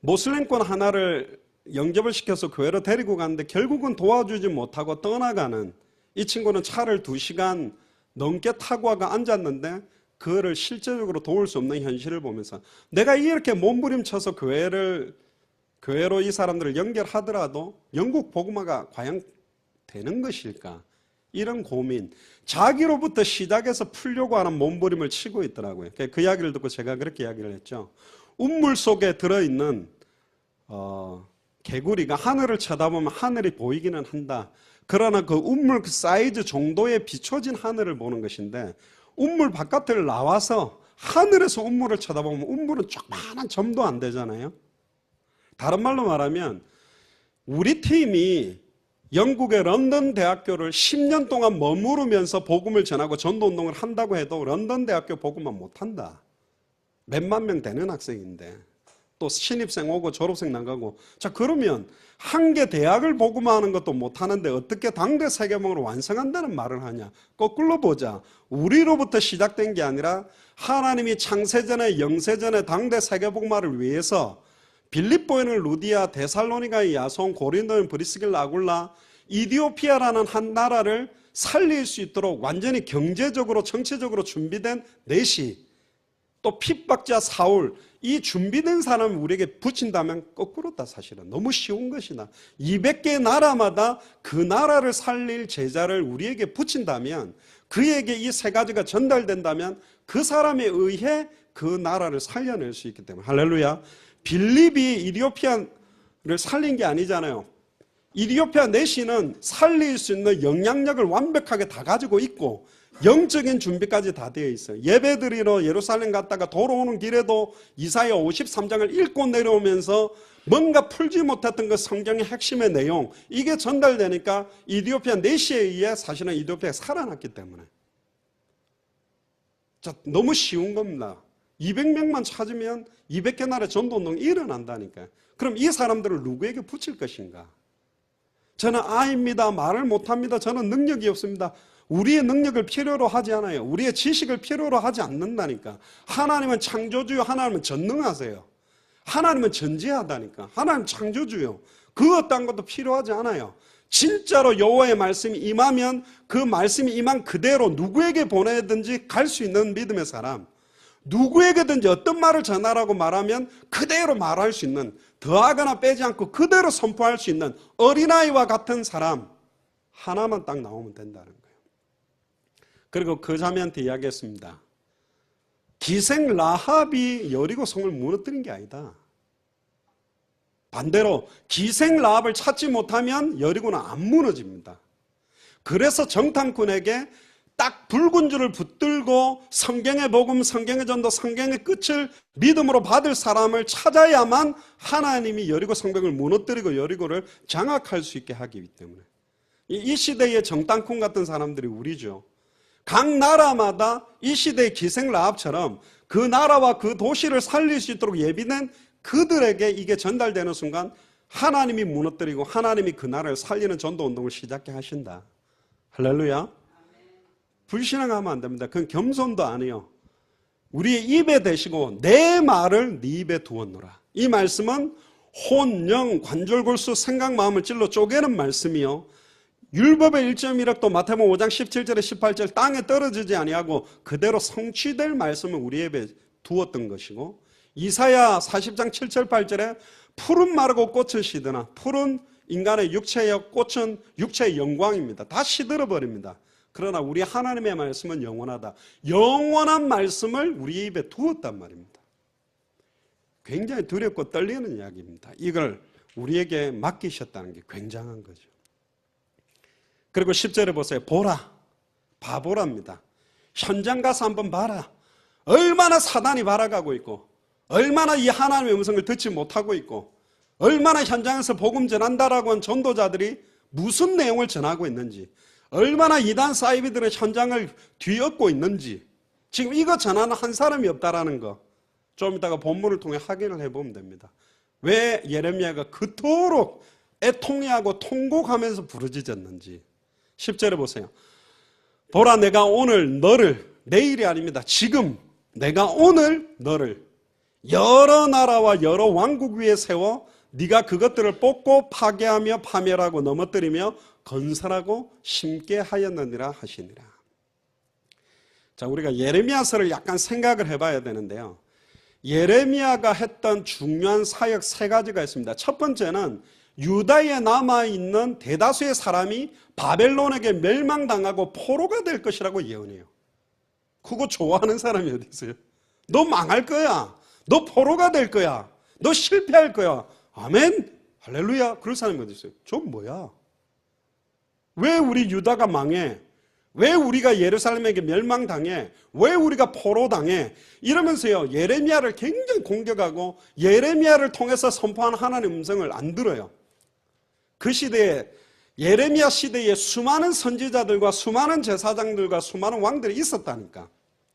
Speaker 3: 모슬림권 하나를 영접을 시켜서 교회로 데리고 갔는데 결국은 도와주지 못하고 떠나가는, 이 친구는 차를 2시간 넘게 타고 와가 앉았는데 그거를 실제적으로 도울 수 없는 현실을 보면서, 내가 이렇게 몸부림쳐서 교회로 이 사람들을 연결하더라도 영국 복음화가 과연 되는 것일까? 이런 고민, 자기로부터 시작해서 풀려고 하는 몸부림을 치고 있더라고요. 그 이야기를 듣고 제가 그렇게 이야기를 했죠. 운물 속에 들어있는 개구리가 하늘을 쳐다보면 하늘이 보이기는 한다. 그러나 그 운물 그 사이즈 정도에 비춰진 하늘을 보는 것인데, 운물 바깥을 나와서 하늘에서 운물을 쳐다보면 운물은 조그마한 점도 안 되잖아요. 다른 말로 말하면 우리 팀이 영국의 런던 대학교를 10년 동안 머무르면서 복음을 전하고 전도운동을 한다고 해도 런던 대학교 복음만 못한다. 몇만 명 되는 학생인데 또 신입생 오고 졸업생 나가고, 자 그러면 한 개 대학을 복음화하는 것도 못하는데 어떻게 당대 세계복음을 완성한다는 말을 하냐. 거꾸로 보자. 우리로부터 시작된 게 아니라 하나님이 창세전에 영세전에 당대 세계복음화를 위해서 빌립보에는 루디아, 데살로니가의 야손, 고린도는 브리스길라, 아굴라, 이디오피아라는 한 나라를 살릴 수 있도록 완전히 경제적으로 정치적으로 준비된 넷이, 또 핍박자 사울, 이 준비된 사람을 우리에게 붙인다면 거꾸로다. 사실은 너무 쉬운 것이다. 200개 나라마다 그 나라를 살릴 제자를 우리에게 붙인다면, 그에게 이 세 가지가 전달된다면 그 사람에 의해 그 나라를 살려낼 수 있기 때문에. 할렐루야. 빌립이 이디오피아를 살린 게 아니잖아요. 이디오피아 내시는 살릴 수 있는 영향력을 완벽하게 다 가지고 있고 영적인 준비까지 다 되어 있어요. 예배드리러 예루살렘 갔다가 돌아오는 길에도 이사야 53장을 읽고 내려오면서 뭔가 풀지 못했던 그 성경의 핵심의 내용, 이게 전달되니까 이디오피아 내시에 의해 사실은 이디오피아가 살아났기 때문에. 자, 너무 쉬운 겁니다. 200명만 찾으면 200개 나라의 전도운동이 일어난다니까요. 그럼 이 사람들을 누구에게 붙일 것인가? 저는 아입니다. 말을 못합니다. 저는 능력이 없습니다. 우리의 능력을 필요로 하지 않아요. 우리의 지식을 필요로 하지 않는다니까. 하나님은 창조주요. 하나님은 전능하세요. 하나님은 전지하다니까. 하나님 창조주요. 그 어떤 것도 필요하지 않아요. 진짜로 여호와의 말씀이 임하면 그 말씀이 임한 그대로 누구에게 보내든지 갈 수 있는 믿음의 사람, 누구에게든지 어떤 말을 전하라고 말하면 그대로 말할 수 있는, 더하거나 빼지 않고 그대로 선포할 수 있는 어린아이와 같은 사람 하나만 딱 나오면 된다는 거예요. 그리고 그 자매한테 이야기했습니다. 기생 라합이 여리고 성을 무너뜨린 게 아니다. 반대로 기생 라합을 찾지 못하면 여리고는 안 무너집니다. 그래서 정탐꾼에게 딱 붉은 줄을 붙들고 성경의 복음, 성경의 전도, 성경의 끝을 믿음으로 받을 사람을 찾아야만 하나님이 여리고 성벽을 무너뜨리고 여리고를 장악할 수 있게 하기 때문에. 이 시대의 정탐꾼 같은 사람들이 우리죠. 각 나라마다 이 시대의 기생 라합처럼 그 나라와 그 도시를 살릴 수 있도록 예비된 그들에게 이게 전달되는 순간 하나님이 무너뜨리고 하나님이 그 나라를 살리는 전도운동을 시작해 하신다. 할렐루야. 불신앙하면 안 됩니다. 그건 겸손도 아니에요. 우리의 입에 대시고 내 말을 네 입에 두었노라. 이 말씀은 혼, 영, 관절, 골수, 생각, 마음을 찔러 쪼개는 말씀이요. 율법의 1.1억도 마태복음 5장 17절에 18절 땅에 떨어지지 아니하고 그대로 성취될 말씀을 우리 입에 두었던 것이고, 이사야 40장 7절 8절에 푸른 마르고 꽃은 시드나, 푸른 인간의 육체의 꽃은 육체의 영광입니다. 다 시들어버립니다. 그러나 우리 하나님의 말씀은 영원하다. 영원한 말씀을 우리 입에 두었단 말입니다. 굉장히 두렵고 떨리는 이야기입니다. 이걸 우리에게 맡기셨다는 게 굉장한 거죠. 그리고 10절에 보세요. 보라, 바보랍니다. 현장 가서 한번 봐라. 얼마나 사단이 바라가고 있고, 얼마나 이 하나님의 음성을 듣지 못하고 있고, 얼마나 현장에서 복음 전한다라고 한 전도자들이 무슨 내용을 전하고 있는지, 얼마나 이단 사이비들은 현장을 뒤엎고 있는지, 지금 이거 전하는 한 사람이 없다라는 거 좀 이따가 본문을 통해 확인을 해보면 됩니다. 왜 예레미야가 그토록 애통해하고 통곡하면서 부르짖었는지. 10절에 보세요. 보라, 내가 오늘 너를, 내일이 아닙니다. 지금 내가 오늘 너를 여러 나라와 여러 왕국 위에 세워 네가 그것들을 뽑고 파괴하며 파멸하고 넘어뜨리며 건설하고 심게 하였느니라 하시니라. 자, 우리가 예레미야서를 약간 생각을 해봐야 되는데요. 예레미야가 했던 중요한 사역 세 가지가 있습니다. 첫 번째는 유다에 남아있는 대다수의 사람이 바벨론에게 멸망당하고 포로가 될 것이라고 예언해요. 그거 좋아하는 사람이 어디 있어요? 너 망할 거야. 너 포로가 될 거야. 너 실패할 거야. 아멘. 할렐루야. 그럴 사람이 어디 있어요? 저 뭐야? 왜 우리 유다가 망해? 왜 우리가 예루살렘에게 멸망당해? 왜 우리가 포로당해? 이러면서요, 예레미야를 굉장히 공격하고 예레미야를 통해서 선포한 하나님의 음성을 안 들어요. 그 시대에, 예레미야 시대에 수많은 선지자들과 수많은 제사장들과 수많은 왕들이 있었다니까.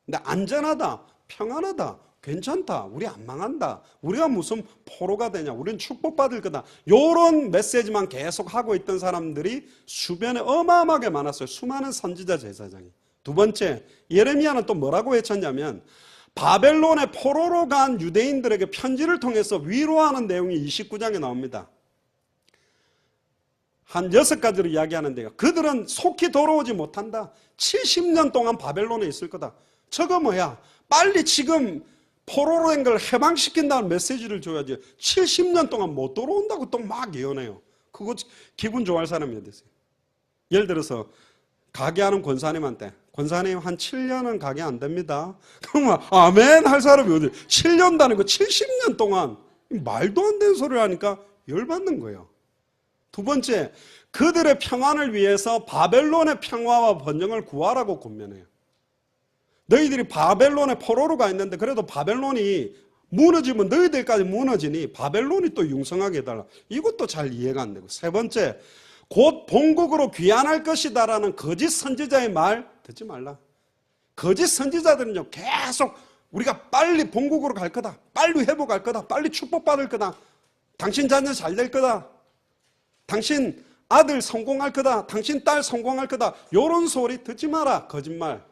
Speaker 3: 근데 안전하다, 평안하다, 괜찮다, 우리 안 망한다, 우리가 무슨 포로가 되냐, 우리는 축복받을 거다, 이런 메시지만 계속 하고 있던 사람들이 주변에 어마어마하게 많았어요. 수많은 선지자 제사장이. 두 번째, 예레미야는 또 뭐라고 외쳤냐면 바벨론의 포로로 간 유대인들에게 편지를 통해서 위로하는 내용이 29장에 나옵니다. 한 6가지로 이야기하는데요, 그들은 속히 돌아오지 못한다. 70년 동안 바벨론에 있을 거다. 저거 뭐야, 빨리 지금 포로로 된 걸 해방시킨다는 메시지를 줘야지. 70년 동안 못 돌아온다고 또 막 예언해요. 그거 기분 좋아할 사람이 어디 있어요? 예를 들어서 가게하는 권사님한테, 권사님 한 7년은 가게 안 됩니다. 그러면 아멘 할 사람이 어디? 7년 다니고 70년 동안 말도 안 되는 소리를 하니까 열받는 거예요. 두 번째, 그들의 평안을 위해서 바벨론의 평화와 번영을 구하라고 권면해요. 너희들이 바벨론에 포로로 가 있는데 그래도 바벨론이 무너지면 너희들까지 무너지니 바벨론이 또 융성하게 해달라. 이것도 잘 이해가 안 되고. 세 번째, 곧 본국으로 귀환할 것이다라는 거짓 선지자의 말 듣지 말라. 거짓 선지자들은요, 계속 우리가 빨리 본국으로 갈 거다, 빨리 회복할 거다, 빨리 축복받을 거다, 당신 자녀 잘 될 거다, 당신 아들 성공할 거다, 당신 딸 성공할 거다, 이런 소리 듣지 마라. 거짓말.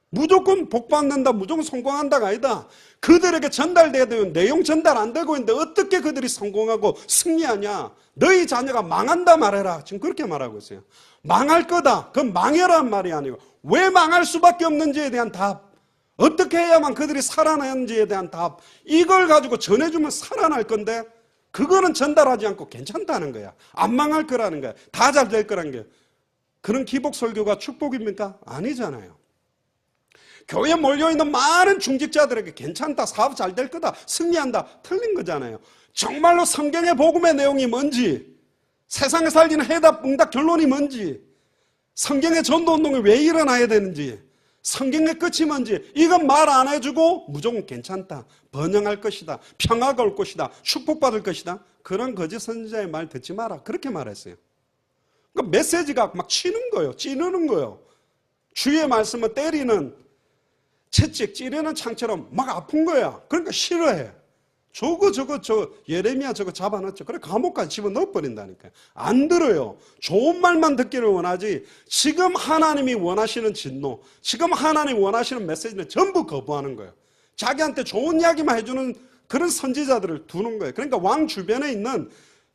Speaker 3: 무조건 복받는다, 무조건 성공한다가 아니다. 그들에게 전달돼야 되는 내용 전달 안 되고 있는데 어떻게 그들이 성공하고 승리하냐. 너희 자녀가 망한다 말해라. 지금 그렇게 말하고 있어요. 망할 거다, 그건 망해라는 말이 아니고 왜 망할 수밖에 없는지에 대한 답, 어떻게 해야만 그들이 살아나는지에 대한 답, 이걸 가지고 전해주면 살아날 건데 그거는 전달하지 않고 괜찮다는 거야. 안 망할 거라는 거야. 다 잘 될 거라는 거야. 그런 기복 설교가 축복입니까? 아니잖아요. 교회에 몰려있는 많은 중직자들에게 괜찮다, 사업 잘 될 거다, 승리한다, 틀린 거잖아요. 정말로 성경의 복음의 내용이 뭔지, 세상에 살리는 해답, 응답 결론이 뭔지, 성경의 전도운동이 왜 일어나야 되는지, 성경의 끝이 뭔지 이건 말 안 해주고 무조건 괜찮다, 번영할 것이다, 평화가 올 것이다, 축복받을 것이다, 그런 거짓 선지자의 말 듣지 마라, 그렇게 말했어요. 그러니까 메시지가 막 치는 거예요. 찌르는 거예요. 주의 말씀을 때리는 채찍, 찌르는 창처럼 막 아픈 거야. 그러니까 싫어해. 저 예레미야 저거 잡아넣죠. 그래 감옥까지 집어넣어버린다니까요. 안 들어요. 좋은 말만 듣기를 원하지 지금 하나님이 원하시는 진노, 지금 하나님이 원하시는 메시지는 전부 거부하는 거예요. 자기한테 좋은 이야기만 해주는 그런 선지자들을 두는 거예요. 그러니까 왕 주변에 있는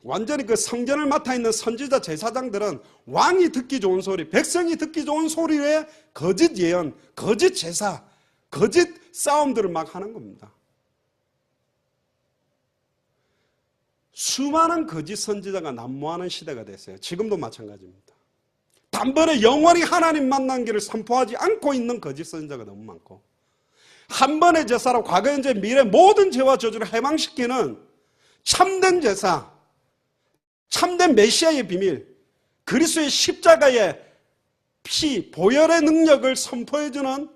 Speaker 3: 완전히 그 성전을 맡아 있는 선지자 제사장들은 왕이 듣기 좋은 소리, 백성이 듣기 좋은 소리에 거짓 예언, 거짓 제사, 거짓 싸움들을 막 하는 겁니다. 수많은 거짓 선지자가 난무하는 시대가 됐어요. 지금도 마찬가지입니다. 단번에 영원히 하나님 만난 길을 선포하지 않고 있는 거짓 선지자가 너무 많고, 한 번의 제사로 과거, 현재, 미래 모든 죄와 저주를 해방시키는 참된 제사, 참된 메시아의 비밀, 그리스도의 십자가의 피, 보혈의 능력을 선포해주는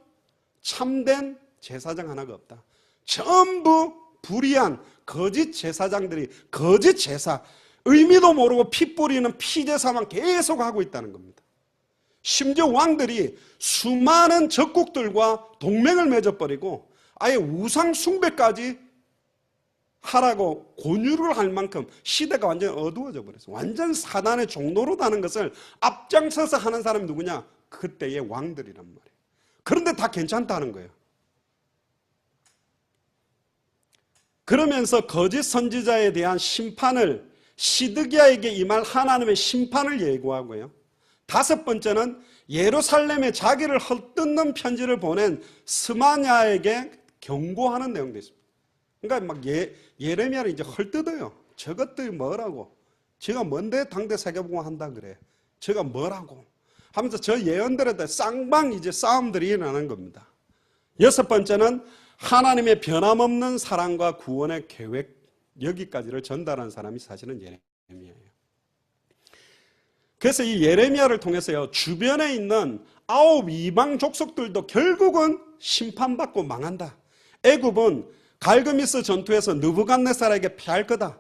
Speaker 3: 참된 제사장 하나가 없다. 전부 불의한 거짓 제사장들이 거짓 제사, 의미도 모르고 피 뿌리는 피제사만 계속 하고 있다는 겁니다. 심지어 왕들이 수많은 적국들과 동맹을 맺어버리고 아예 우상 숭배까지 하라고 권유를 할 만큼 시대가 완전히 어두워져 버렸어요. 완전 사단의 종로로 다는 것을 앞장서서 하는 사람이 누구냐? 그때의 왕들이란 말이에요. 그런데 다 괜찮다는 거예요. 그러면서 거짓 선지자에 대한 심판을, 시드기야에게 임할 하나님의 심판을 예고하고요. 다섯 번째는 예루살렘에 자기를 헐뜯는 편지를 보낸 스마냐에게 경고하는 내용도 있습니다. 그러니까 막 예레미야를 이제 헐뜯어요. 저것들이 뭐라고? 제가 뭔데 당대 세계복음 한다 그래? 제가 뭐라고? 하면서 저 예언들에 대해 쌍방 이제 싸움들이 일어나는 겁니다. 여섯 번째는 하나님의 변함없는 사랑과 구원의 계획, 여기까지를 전달한 사람이 사실은 예레미야예요. 그래서 이 예레미야를 통해서요, 주변에 있는 9 이방 족속들도 결국은 심판받고 망한다. 애굽은 갈그미스 전투에서 느부갓네살에게 패할 거다.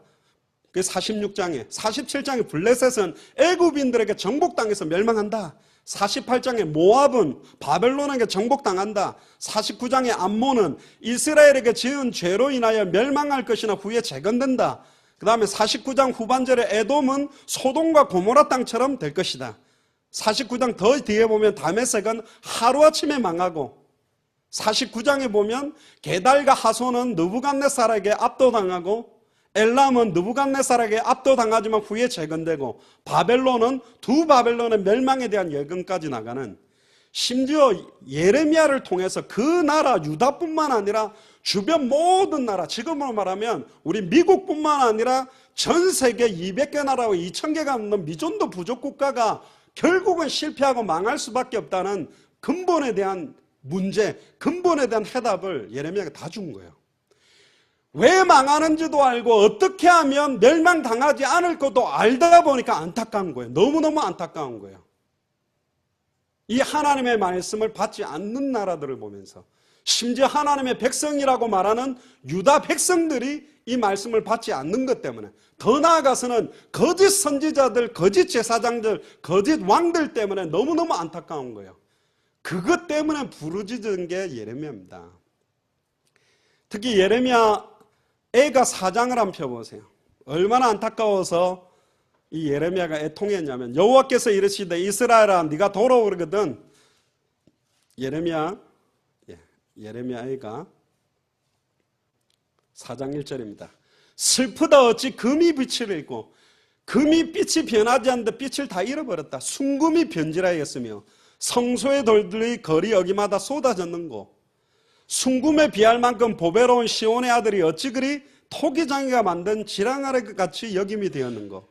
Speaker 3: 그 46장에, 47장에 블레셋은 애굽인들에게 정복당해서 멸망한다. 48장에 모압은 바벨론에게 정복당한다. 49장에 암몬은 이스라엘에게 지은 죄로 인하여 멸망할 것이나 후에 재건된다. 그 다음에 49장 후반절에 에돔은 소돔과 고모라 땅처럼 될 것이다. 49장 더 뒤에 보면 다메섹은 하루아침에 망하고, 49장에 보면 게달과 하손은 느부갓네살에게 압도당하고, 엘람은 느부갓네살에게 압도당하지만 후에 재건되고, 바벨론은 두 바벨론의 멸망에 대한 예언까지 나가는, 심지어 예레미야를 통해서 그 나라 유다뿐만 아니라 주변 모든 나라, 지금으로 말하면 우리 미국뿐만 아니라 전 세계 200개 나라와 2000개가 넘는 미존도 부족 국가가 결국은 실패하고 망할 수밖에 없다는 근본에 대한 문제, 근본에 대한 해답을 예레미야가 다 준 거예요. 왜 망하는지도 알고 어떻게 하면 멸망당하지 않을 것도 알다 보니까 안타까운 거예요. 너무너무 안타까운 거예요. 이 하나님의 말씀을 받지 않는 나라들을 보면서, 심지어 하나님의 백성이라고 말하는 유다 백성들이 이 말씀을 받지 않는 것 때문에, 더 나아가서는 거짓 선지자들, 거짓 제사장들, 거짓 왕들 때문에 너무너무 안타까운 거예요. 그것 때문에 부르짖은 게 예레미야입니다. 특히 예레미야 애가 4장을 한번 펴보세요. 얼마나 안타까워서 이 예레미야가 애통했냐면, 여호와께서 이르시되 이스라엘아 네가 돌아오거든. 예레미야 애가 4장 1절입니다. 슬프다 어찌 금이 빛을 잃고 금이 빛이 변하지 않는데 빛을 다 잃어버렸다. 순금이 변질하였으며 성소의 돌들이 거리 여기마다 쏟아졌는고, 순금에 비할 만큼 보배로운 시온의 아들이 어찌 그리 토기장이가 만든 지랑아래 같이 여김이 되었는고,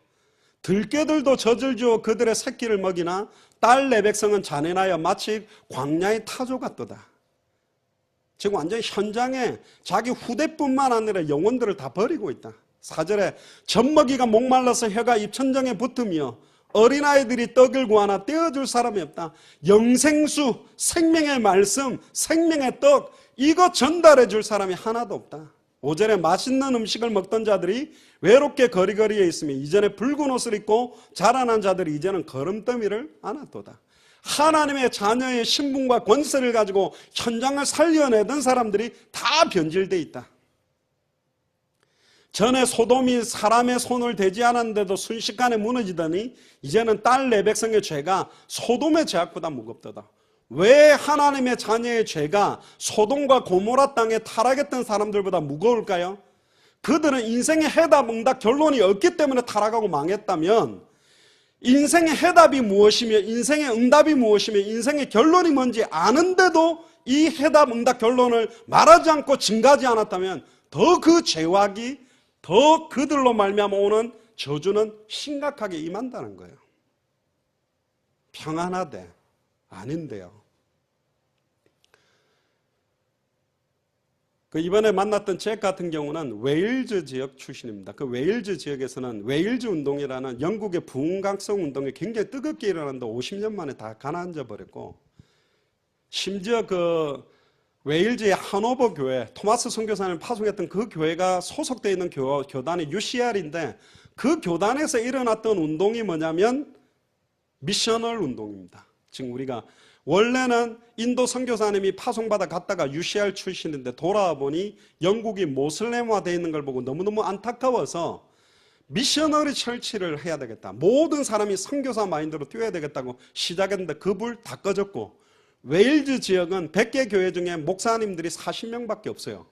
Speaker 3: 들깨들도 젖을 주어 그들의 새끼를 먹이나 딸 내 백성은 잔인하여 마치 광야의 타조 같도다. 지금 완전히 현장에 자기 후대뿐만 아니라 영혼들을 다 버리고 있다. 4절에 젖먹이가 목말라서 혀가 입천정에 붙으며 어린아이들이 떡을 구하나 떼어줄 사람이 없다. 영생수, 생명의 말씀, 생명의 떡, 이거 전달해 줄 사람이 하나도 없다. 5절에 맛있는 음식을 먹던 자들이 외롭게 거리거리에 있으며 이전에 붉은 옷을 입고 자라난 자들이 이제는 거름더미를 안았도다. 하나님의 자녀의 신분과 권세를 가지고 현장을 살려내던 사람들이 다 변질되어 있다. 전에 소돔이 사람의 손을 대지 않았는데도 순식간에 무너지더니 이제는 딸 내 백성의 죄가 소돔의 죄악보다 무겁도다. 왜 하나님의 자녀의 죄가 소돔과 고모라 땅에 타락했던 사람들보다 무거울까요? 그들은 인생의 해답, 응답, 결론이 없기 때문에 타락하고 망했다면, 인생의 해답이 무엇이며 인생의 응답이 무엇이며 인생의 결론이 뭔지 아는데도 이 해답, 응답, 결론을 말하지 않고 증가하지 않았다면 더 그 죄악이, 더 그들로 말미암아 오는 저주는 심각하게 임한다는 거예요. 평안하대. 아닌데요. 이번에 만났던 잭 같은 경우는 웨일즈 지역 출신입니다. 그 웨일즈 지역에서는 웨일즈 운동이라는 영국의 부흥각성 운동이 굉장히 뜨겁게 일어났는데 50년 만에 다 가라앉아 버렸고, 심지어 그 웨일즈의 하노버 교회, 토마스 선교사님을 파송했던 그 교회가 소속되어 있는 교단이 UCR인데, 그 교단에서 일어났던 운동이 뭐냐면 미셔널 운동입니다. 지금 우리가 원래는 인도 선교사님이 파송받아 갔다가 UCR 출신인데 돌아와 보니 영국이 모슬렘화되어 있는 걸 보고 너무너무 안타까워서 미셔너리 철치를 해야 되겠다. 모든 사람이 선교사 마인드로 뛰어야 되겠다고 시작했는데 그 불 다 꺼졌고, 웨일즈 지역은 100개 교회 중에 목사님들이 40명밖에 없어요.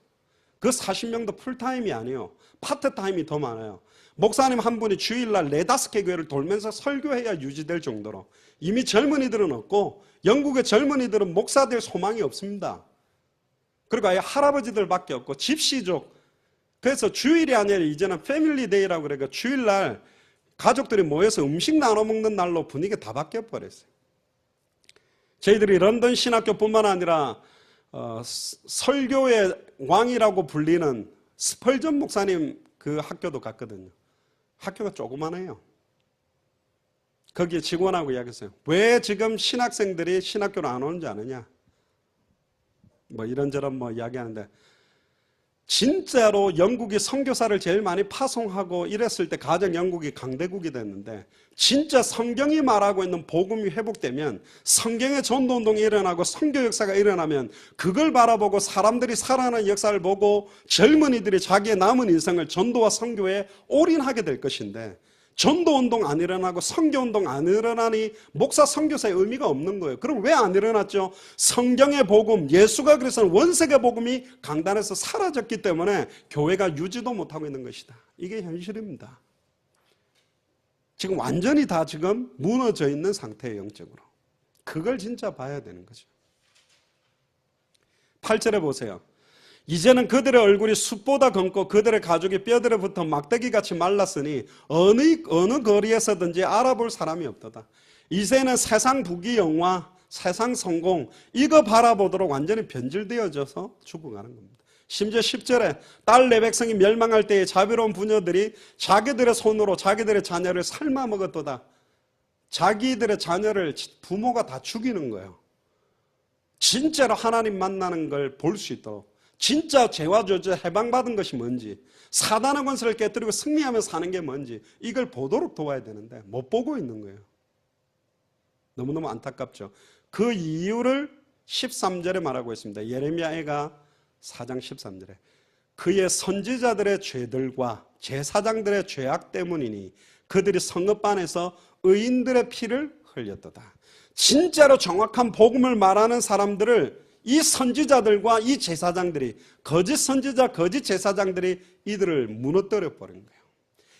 Speaker 3: 그 40명도 풀타임이 아니에요. 파트타임이 더 많아요. 목사님 한 분이 주일날 4-5개 교회를 돌면서 설교해야 유지될 정도로 이미 젊은이들은 없고, 영국의 젊은이들은 목사 될 소망이 없습니다. 그리고 아예 할아버지들밖에 없고 집시족. 그래서 주일이 아니라 이제는 패밀리 데이라고 그래서 주일날 가족들이 모여서 음식 나눠 먹는 날로 분위기가 다 바뀌어 버렸어요. 저희들이 런던 신학교뿐만 아니라 설교의 왕이라고 불리는 스펄전 목사님 그 학교도 갔거든요. 학교가 조그만해요. 거기에 직원하고 이야기했어요. 왜 지금 신학생들이 신학교로 안 오는지 아느냐? 뭐 이런저런 뭐 이야기하는데, 진짜로 영국이 선교사를 제일 많이 파송하고 이랬을 때 가장 영국이 강대국이 됐는데, 진짜 성경이 말하고 있는 복음이 회복되면, 성경의 전도운동이 일어나고 선교 역사가 일어나면 그걸 바라보고 사람들이 살아나는 역사를 보고 젊은이들이 자기의 남은 인생을 전도와 선교에 올인하게 될 것인데, 전도운동 안 일어나고 선교운동 안 일어나니 목사 선교사의 의미가 없는 거예요. 그럼 왜 안 일어났죠? 성경의 복음, 예수가 그리스도는 원색의 복음이 강단에서 사라졌기 때문에 교회가 유지도 못하고 있는 것이다. 이게 현실입니다. 지금 완전히 다 지금 무너져 있는 상태예요, 영적으로. 그걸 진짜 봐야 되는 거죠. 8절에 보세요. 이제는 그들의 얼굴이 숯보다 검고 그들의 가죽이 뼈들에 붙어 막대기같이 말랐으니 어느 거리에서든지 알아볼 사람이 없도다. 이제는 세상 부귀영화, 세상 성공 이거 바라보도록 완전히 변질되어져서 죽어가는 겁니다. 심지어 10절에 딸 내 백성이 멸망할 때에 자비로운 부녀들이 자기들의 손으로 자기들의 자녀를 삶아 먹었도다. 자기들의 자녀를 부모가 다 죽이는 거예요. 진짜로 하나님 만나는 걸 볼 수 있도록. 진짜 죄와 저주 해방받은 것이 뭔지, 사단의 권세를 깨뜨리고 승리하며 사는 게 뭔지 이걸 보도록 도와야 되는데 못 보고 있는 거예요. 너무너무 안타깝죠. 그 이유를 13절에 말하고 있습니다. 예레미야가 4장 13절에 그의 선지자들의 죄들과 제사장들의 죄악 때문이니 그들이 성읍 안에서 의인들의 피를 흘렸도다. 진짜로 정확한 복음을 말하는 사람들을 이 선지자들과 이 제사장들이, 거짓 선지자, 거짓 제사장들이 이들을 무너뜨려 버린 거예요.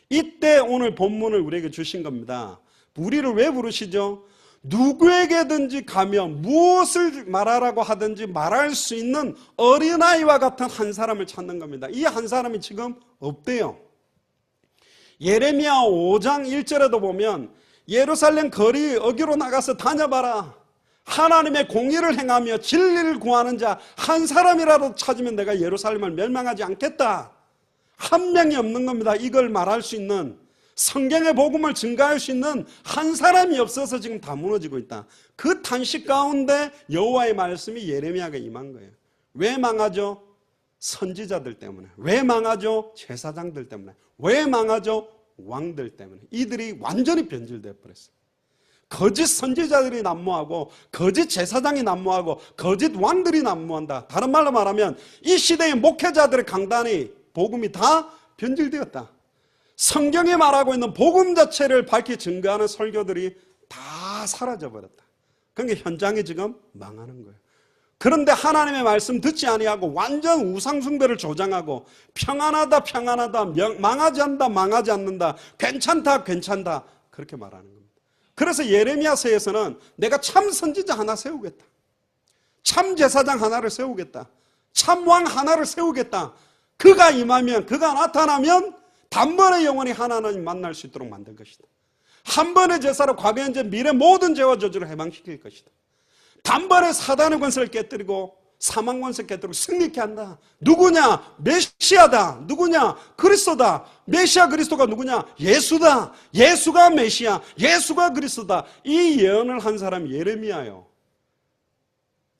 Speaker 3: 이때 오늘 본문을 우리에게 주신 겁니다. 우리를 왜 부르시죠? 누구에게든지 가면 무엇을 말하라고 하든지 말할 수 있는 어린아이와 같은 한 사람을 찾는 겁니다. 이 한 사람이 지금 없대요. 예레미야 5장 1절에도 보면 예루살렘 거리 어기로 나가서 다녀봐라. 하나님의 공의를 행하며 진리를 구하는 자 한 사람이라도 찾으면 내가 예루살렘을 멸망하지 않겠다. 한 명이 없는 겁니다. 이걸 말할 수 있는, 성경의 복음을 증가할 수 있는 한 사람이 없어서 지금 다 무너지고 있다. 그 탄식 가운데 여호와의 말씀이 예레미야가 임한 거예요. 왜 망하죠? 선지자들 때문에. 왜 망하죠? 제사장들 때문에. 왜 망하죠? 왕들 때문에. 이들이 완전히 변질되어 버렸어요. 거짓 선지자들이 난무하고 거짓 제사장이 난무하고 거짓 왕들이 난무한다. 다른 말로 말하면 이 시대의 목회자들의 강단이, 복음이 다 변질되었다. 성경에 말하고 있는 복음 자체를 밝히 증거하는 설교들이 다 사라져버렸다. 그러니까 현장이 지금 망하는 거예요. 그런데 하나님의 말씀 듣지 아니하고 완전 우상숭배를 조장하고 평안하다 평안하다, 망하지 않는다 망하지 않는다, 괜찮다 괜찮다 그렇게 말하는 겁니다. 그래서 예레미야서에서는 내가 참 선지자 하나 세우겠다, 참 제사장 하나를 세우겠다, 참 왕 하나를 세우겠다. 그가 임하면, 그가 나타나면 단번에 영원히 하나님 만날 수 있도록 만들 것이다. 한 번의 제사로 과거 현재 미래 모든 죄와 저주를 해방시킬 것이다. 단번에 사단의 권세를 깨뜨리고 사망 권세를 깨뜨리고 승리케 한다. 누구냐? 메시아다. 누구냐? 그리스도다. 메시아 그리스도가 누구냐? 예수다. 예수가 메시아, 예수가 그리스도다. 이 예언을 한 사람이 예레미야예요.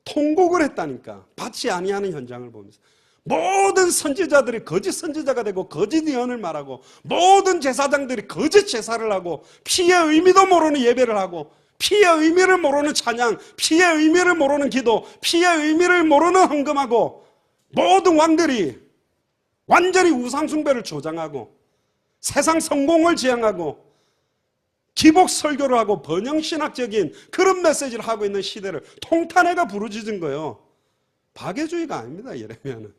Speaker 3: 통곡을 했다니까. 받지 아니하는 현장을 보면서. 모든 선지자들이 거짓 선지자가 되고 거짓 예언을 말하고 모든 제사장들이 거짓 제사를 하고 피의 의미도 모르는 예배를 하고 피의 의미를 모르는 찬양, 피의 의미를 모르는 기도, 피의 의미를 모르는 헌금하고 모든 왕들이 완전히 우상숭배를 조장하고 세상 성공을 지향하고 기복 설교를 하고 번영신학적인 그런 메시지를 하고 있는 시대를 통탄해가 부르짖은 거예요. 박애주의가 아닙니다, 예레미야는.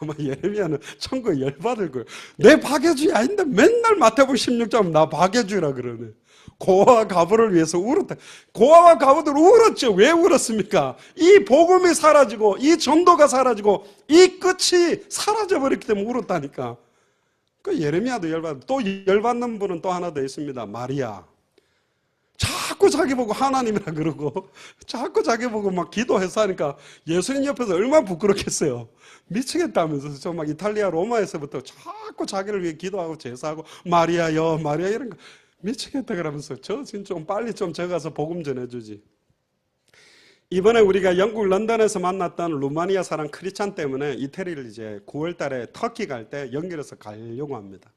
Speaker 3: 아마 예레미야는 천국에 열받을 거예요. 내 박애주의 아닌데 맨날 마태복음 16장 나 박애주의라 그러네. 고아와 과부를 위해서 울었다. 고아와 과부들 울었죠. 왜 울었습니까? 이 복음이 사라지고 이 전도가 사라지고 이 끝이 사라져버렸기 때문에 울었다니까. 그 예레미야도 열받고, 또 열받는 분은 또 하나 더 있습니다. 마리아. 자꾸 자기 보고 하나님이라 그러고 자꾸 자기 보고 막 기도해서 하니까 예수님 옆에서 얼마나 부끄럽겠어요. 미치겠다면서 저 막 이탈리아 로마에서부터 자꾸 자기를 위해 기도하고 제사하고 마리아여 마리아 이런 거. 미치겠다 그러면서 저 진짜 좀 빨리 좀 적어서 복음 전해주지. 이번에 우리가 영국 런던에서 만났던 루마니아 사람 크리스찬 때문에 이태리를 이제 9월 달에 터키 갈 때 연결해서 가려고 합니다.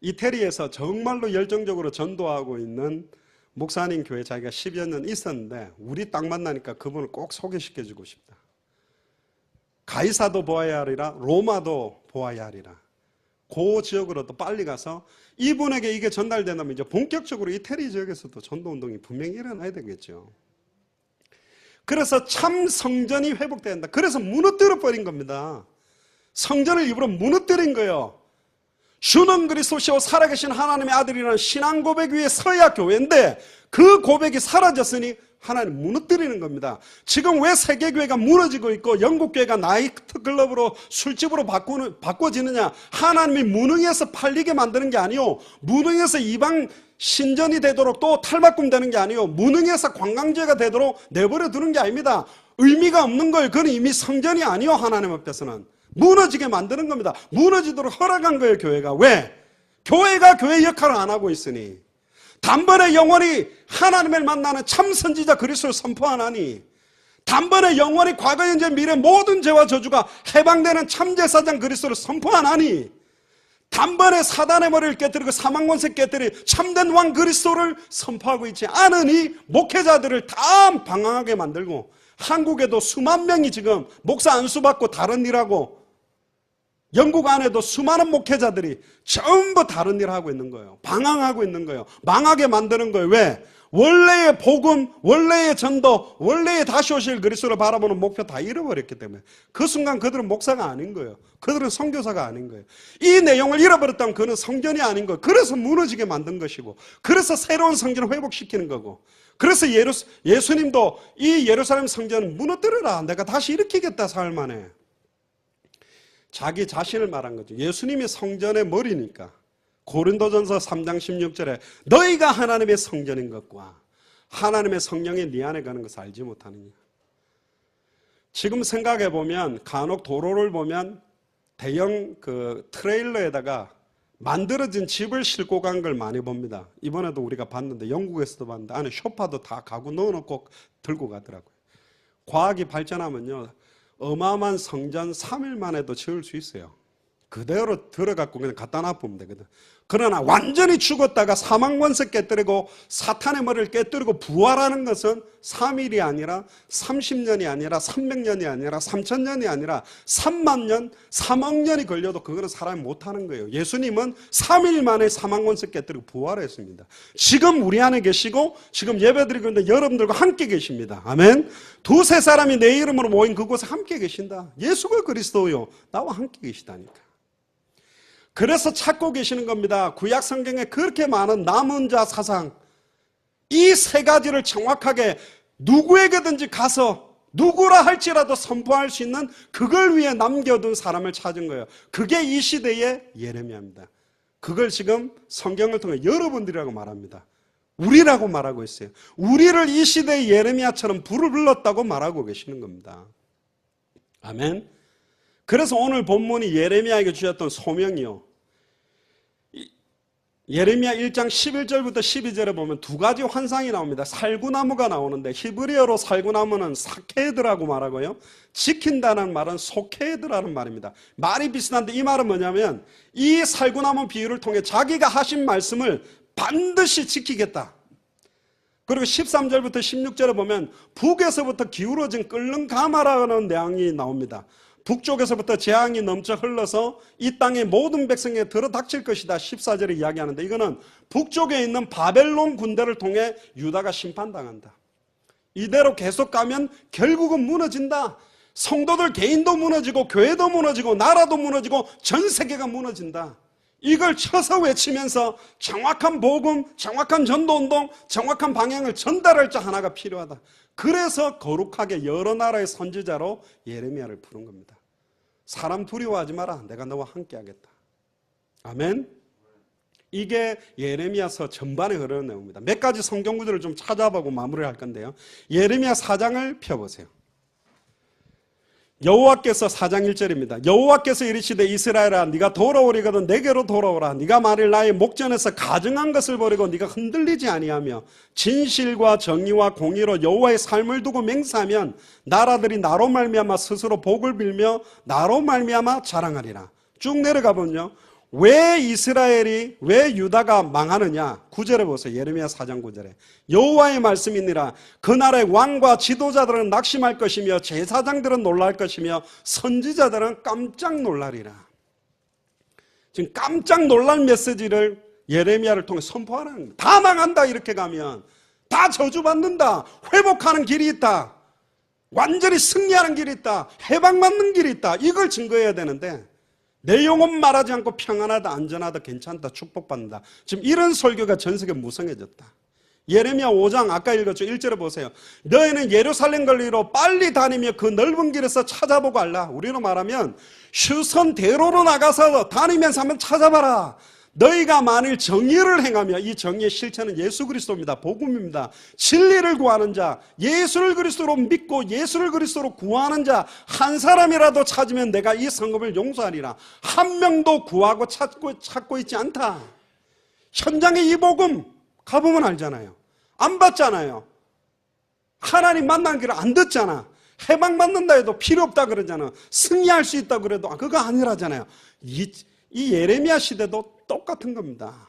Speaker 3: 이태리에서 정말로 열정적으로 전도하고 있는 목사님 교회 자기가 10여 년 있었는데 우리 딱 만나니까 그분을 꼭 소개시켜주고 싶다. 가이사도 보아야 하리라, 로마도 보아야 하리라. 그 지역으로도 빨리 가서 이분에게 이게 전달된다면 이제 본격적으로 이태리 지역에서도 전도운동이 분명히 일어나야 되겠죠. 그래서 참 성전이 회복돼야 한다. 그래서 무너뜨려 버린 겁니다. 성전을 일부러 무너뜨린 거예요. 주는 그리스도시요 살아계신 하나님의 아들이라는 신앙 고백 위에 서야 교회인데 그 고백이 사라졌으니 하나님 무너뜨리는 겁니다. 지금 왜 세계교회가 무너지고 있고 영국교회가 나이트클럽으로 술집으로 바꿔지느냐. 하나님이 무능해서 팔리게 만드는 게 아니요, 무능해서 이방 신전이 되도록 또 탈바꿈 되는 게 아니요, 무능해서 관광지가 되도록 내버려 두는 게 아닙니다. 의미가 없는 거예요. 그건 이미 성전이 아니요, 하나님 앞에서는 무너지게 만드는 겁니다. 무너지도록 허락한 거예요, 교회가. 왜? 교회가 교회 역할을 안 하고 있으니. 단번에 영원히 하나님을 만나는 참 선지자 그리스도를 선포하나니, 단번에 영원히 과거 현재 미래 모든 죄와 저주가 해방되는 참 제사장 그리스도를 선포하나니, 단번에 사단의 머리를 깨뜨리고 사망권세 깨뜨리 참된 왕 그리스도를 선포하고 있지 않으니 목회자들을 다 방황하게 만들고, 한국에도 수만 명이 지금 목사 안수받고 다른 일하고, 영국 안에도 수많은 목회자들이 전부 다른 일을 하고 있는 거예요. 방황하고 있는 거예요. 망하게 만드는 거예요. 왜? 원래의 복음, 원래의 전도, 원래의 다시 오실 그리스도를 바라보는 목표 다 잃어버렸기 때문에 그 순간 그들은 목사가 아닌 거예요. 그들은 선교사가 아닌 거예요. 이 내용을 잃어버렸다면 그는 성전이 아닌 거예요. 그래서 무너지게 만든 것이고, 그래서 새로운 성전을 회복시키는 거고, 그래서 예수님도 이 예루살렘 성전을 무너뜨려라, 내가 다시 일으키겠다 사흘 만에. 자기 자신을 말한 거죠. 예수님이 성전의 머리니까. 고린도전서 3장 16절에 너희가 하나님의 성전인 것과 하나님의 성령이 네 안에 가는 것을 알지 못하느냐. 지금 생각해 보면 간혹 도로를 보면 대형 그 트레일러에다가 만들어진 집을 싣고 간 걸 많이 봅니다. 이번에도 우리가 봤는데, 영국에서도 봤는데 안에 소파도 다 가구 넣어놓고 들고 가더라고요. 과학이 발전하면요, 어마어마한 성전 3일 만에도 지을 수 있어요. 그대로 들어갖고 그냥 갖다 놔보면 되거든. 그러나 완전히 죽었다가 사망권세 깨뜨리고 사탄의 머리를 깨뜨리고 부활하는 것은 3일이 아니라 30년이 아니라 300년이 아니라 3000년이 아니라 3만 년, 3억 년이 걸려도 그거는 사람이 못하는 거예요. 예수님은 3일 만에 사망권세 깨뜨리고 부활했습니다. 지금 우리 안에 계시고 지금 예배드리고 있는 여러분들과 함께 계십니다. 아멘. 두세 사람이 내 이름으로 모인 그곳에 함께 계신다. 예수가 그리스도요, 나와 함께 계시다니까. 그래서 찾고 계시는 겁니다. 구약 성경에 그렇게 많은 남은 자 사상, 이 세 가지를 정확하게 누구에게든지 가서 누구라 할지라도 선포할 수 있는 그걸 위해 남겨둔 사람을 찾은 거예요. 그게 이 시대의 예레미야입니다. 그걸 지금 성경을 통해 여러분들이라고 말합니다. 우리라고 말하고 있어요. 우리를 이 시대의 예레미야처럼 불을 불렀다고 말하고 계시는 겁니다. 아멘. 그래서 오늘 본문이 예레미야에게 주셨던 소명이요, 예레미야 1장 11절부터 12절에 보면 두 가지 환상이 나옵니다. 살구나무가 나오는데 히브리어로 살구나무는 사케드라고 말하고요, 지킨다는 말은 소케드라는 말입니다. 말이 비슷한데 이 말은 뭐냐면 이 살구나무 비유를 통해 자기가 하신 말씀을 반드시 지키겠다. 그리고 13절부터 16절에 보면 북에서부터 기울어진 끓는 가마라는 내용이 나옵니다. 북쪽에서부터 재앙이 넘쳐 흘러서 이 땅의 모든 백성에 들어닥칠 것이다. 14절에 이야기하는데, 이거는 북쪽에 있는 바벨론 군대를 통해 유다가 심판당한다. 이대로 계속 가면 결국은 무너진다. 성도들 개인도 무너지고 교회도 무너지고 나라도 무너지고 전 세계가 무너진다. 이걸 쳐서 외치면서 정확한 복음, 정확한 전도운동, 정확한 방향을 전달할 자 하나가 필요하다. 그래서 거룩하게 여러 나라의 선지자로 예레미야를 부른 겁니다. 사람 두려워하지 마라, 내가 너와 함께 하겠다. 아멘. 이게 예레미야서 전반에 흐르는 내용입니다. 몇 가지 성경 구절을 좀 찾아보고 마무리할 건데요, 예레미야 4장을 펴보세요. 여호와께서 4장 1절입니다. 여호와께서 이르시되 이스라엘아 네가 돌아오리거든 내게로 돌아오라. 네가 만일 나의 목전에서 가증한 것을 버리고 네가 흔들리지 아니하며 진실과 정의와 공의로 여호와의 삶을 두고 맹세하면 나라들이 나로 말미암아 스스로 복을 빌며 나로 말미암아 자랑하리라. 쭉 내려가 보면요. 왜 이스라엘이 왜 유다가 망하느냐? 9절에 보세요. 예레미야 4장 9절에 여호와의 말씀이니라. 그날의 왕과 지도자들은 낙심할 것이며 제사장들은 놀랄 것이며 선지자들은 깜짝 놀라리라. 지금 깜짝 놀랄 메시지를 예레미야를 통해 선포하는 겁니다. 다 망한다 이렇게 가면 다 저주받는다. 회복하는 길이 있다. 완전히 승리하는 길이 있다. 해방받는 길이 있다. 이걸 증거해야 되는데 내 영혼 말하지 않고 평안하다, 안전하다, 괜찮다, 축복받는다. 지금 이런 설교가 전 세계에 무성해졌다. 예레미야 5장 아까 읽었죠. 1절에 보세요. 너희는 예루살렘 거리로 빨리 다니며 그 넓은 길에서 찾아보고 알라. 우리로 말하면 휴선대로로 나가서 다니면서 한번 찾아봐라. 너희가 만일 정의를 행하며 이 정의의 실체는 예수 그리스도입니다. 복음입니다. 진리를 구하는 자, 예수를 그리스도로 믿고 예수를 그리스도로 구하는 자 한 사람이라도 찾으면 내가 이 성읍을 용서하리라. 한 명도 구하고 찾고 있지 않다. 현장에 이 복음 가보면 알잖아요. 안 받잖아요. 하나님 만나는 길을 안 듣잖아. 해방받는다 해도 필요 없다 그러잖아. 승리할 수 있다 그래도 그거 아니라잖아요. 이 예레미야 시대도 똑같은 겁니다.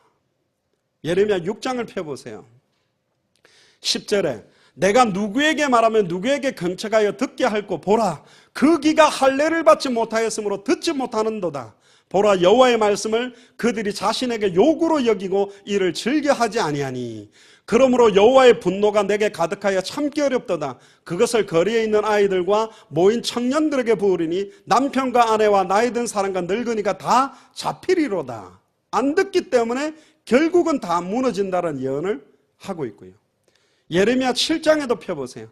Speaker 3: 예레미야 6장을 펴보세요. 10절에 내가 누구에게 말하면 누구에게 경책하여 듣게 할고 보라 그 귀가 할례를 받지 못하였으므로 듣지 못하는도다. 보라 여호와의 말씀을 그들이 자신에게 요구로 여기고 이를 즐겨하지 아니하니 그러므로 여호와의 분노가 내게 가득하여 참기 어렵도다. 그것을 거리에 있는 아이들과 모인 청년들에게 부으리니 남편과 아내와 나이 든 사람과 늙은이가 다 잡히리로다. 안 듣기 때문에 결국은 다 무너진다는 예언을 하고 있고요. 예레미야 7장에도 펴보세요.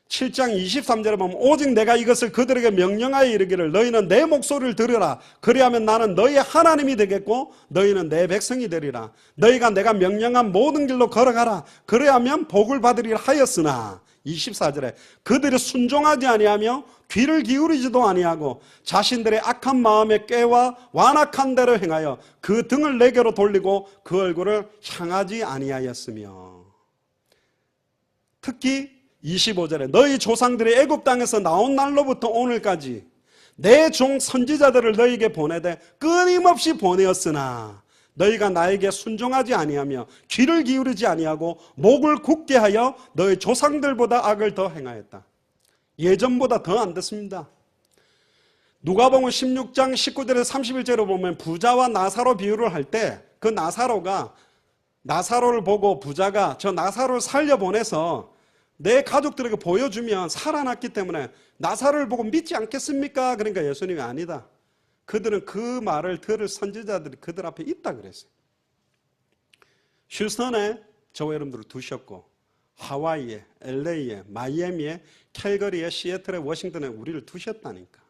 Speaker 3: 7장 23절에 보면 오직 내가 이것을 그들에게 명령하여 이르기를 너희는 내 목소리를 들으라. 그리하면 나는 너희의 하나님이 되겠고 너희는 내 백성이 되리라. 너희가 내가 명령한 모든 길로 걸어가라. 그리하면 복을 받으리라 하였으나 24절에 그들이 순종하지 아니하며 귀를 기울이지도 아니하고 자신들의 악한 마음에 꾀와 완악한 대로 행하여 그 등을 내게로 돌리고 그 얼굴을 향하지 아니하였으며 특히 25절에 너희 조상들이 애굽 땅에서 나온 날로부터 오늘까지 내 종 선지자들을 너희에게 보내되 끊임없이 보내었으나 너희가 나에게 순종하지 아니하며 귀를 기울이지 아니하고 목을 굳게 하여 너희 조상들보다 악을 더 행하였다. 예전보다 더 안 됐습니다. 누가복음 16장 19절에서 31절에 보면 부자와 나사로 비유를 할 때 그 나사로를 보고 부자가 저 나사로를 살려보내서 내 가족들에게 보여주면 살아났기 때문에 나사로를 보고 믿지 않겠습니까? 그러니까 예수님이 아니다. 그들은 그 말을 들을 선지자들이 그들 앞에 있다 그랬어요. 휴스턴에 저와 여러분들을 두셨고 하와이에, LA에, 마이애미에, 캘거리에, 시애틀에, 워싱턴에 우리를 두셨다니까.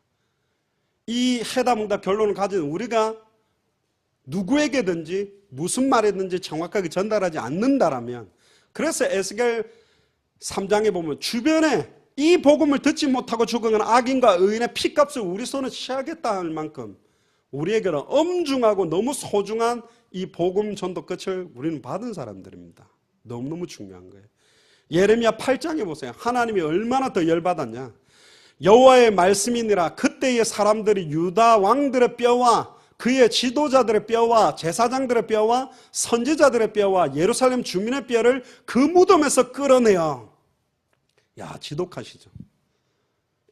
Speaker 3: 이 해담응답 결론을 가진 우리가 누구에게든지 무슨 말이든지 정확하게 전달하지 않는다라면 그래서 에스겔 3장에 보면 주변에 이 복음을 듣지 못하고 죽은 악인과 의인의 피값을 우리 손에 취하겠다 할 만큼 우리에게는 엄중하고 너무 소중한 이 복음 전도 끝을 우리는 받은 사람들입니다. 너무너무 중요한 거예요. 예레미야 8장에 보세요. 하나님이 얼마나 더 열받았냐. 여호와의 말씀이니라 그때의 사람들이 유다 왕들의 뼈와 그의 지도자들의 뼈와 제사장들의 뼈와 선지자들의 뼈와 예루살렘 주민의 뼈를 그 무덤에서 끌어내어. 야, 지독하시죠.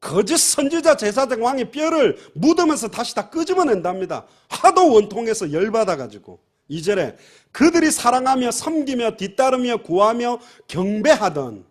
Speaker 3: 거짓 선지자 제사장 왕의 뼈를 무덤에서 다시 다 끄집어낸답니다. 하도 원통해서 열받아가지고. 2절에 그들이 사랑하며 섬기며 뒤따르며 구하며 경배하던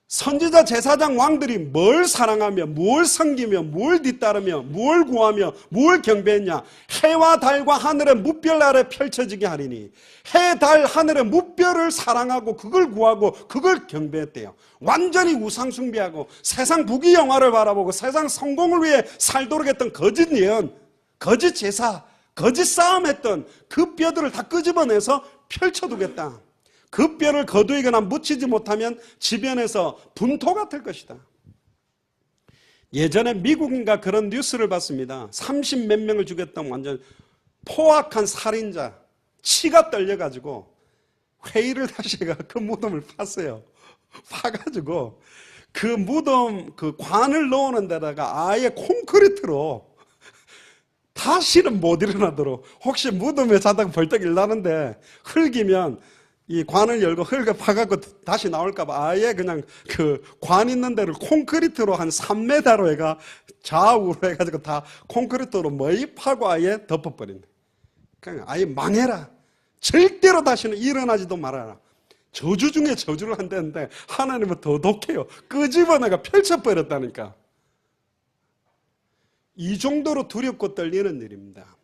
Speaker 3: 선지자 제사장 왕들이 뭘 사랑하며 뭘 섬기며 뭘 뒤따르며 뭘 구하며 뭘 경배했냐. 해와 달과 하늘의 무별 아래 펼쳐지게 하리니 해, 달, 하늘의 무별을 사랑하고 그걸 구하고 그걸 경배했대요. 완전히 우상 숭배하고 세상 부귀영화를 바라보고 세상 성공을 위해 살도록 했던 거짓 예언, 거짓 제사, 거짓 싸움했던 그 뼈들을 다 끄집어내서 펼쳐두겠다. 그 뼈를 거두이거나 묻히지 못하면 지변에서 분토가 될 것이다. 예전에 미국인가 그런 뉴스를 봤습니다. 30몇 명을 죽였던 완전 포악한 살인자, 치가 떨려가지고 회의를 다시 해가 그 무덤을 팠어요. 파가지고 그 무덤 그 관을 넣는 데다가 아예 콘크리트로 다시는 못 일어나도록, 혹시 무덤에 자다가 벌떡 일어나는데 흙이면 이 관을 열고 흙을 파갖고 다시 나올까봐 아예 그냥 그 관 있는 데를 콘크리트로 한 3m로 해가 좌우로 해가지고 다 콘크리트로 매입하고 아예 덮어버린다. 그냥 아예 망해라. 절대로 다시는 일어나지도 말아라. 저주 중에 저주를 한다는데 하나님은 더 독해요. 끄집어내가 펼쳐버렸다니까. 이 정도로 두렵고 떨리는 일입니다.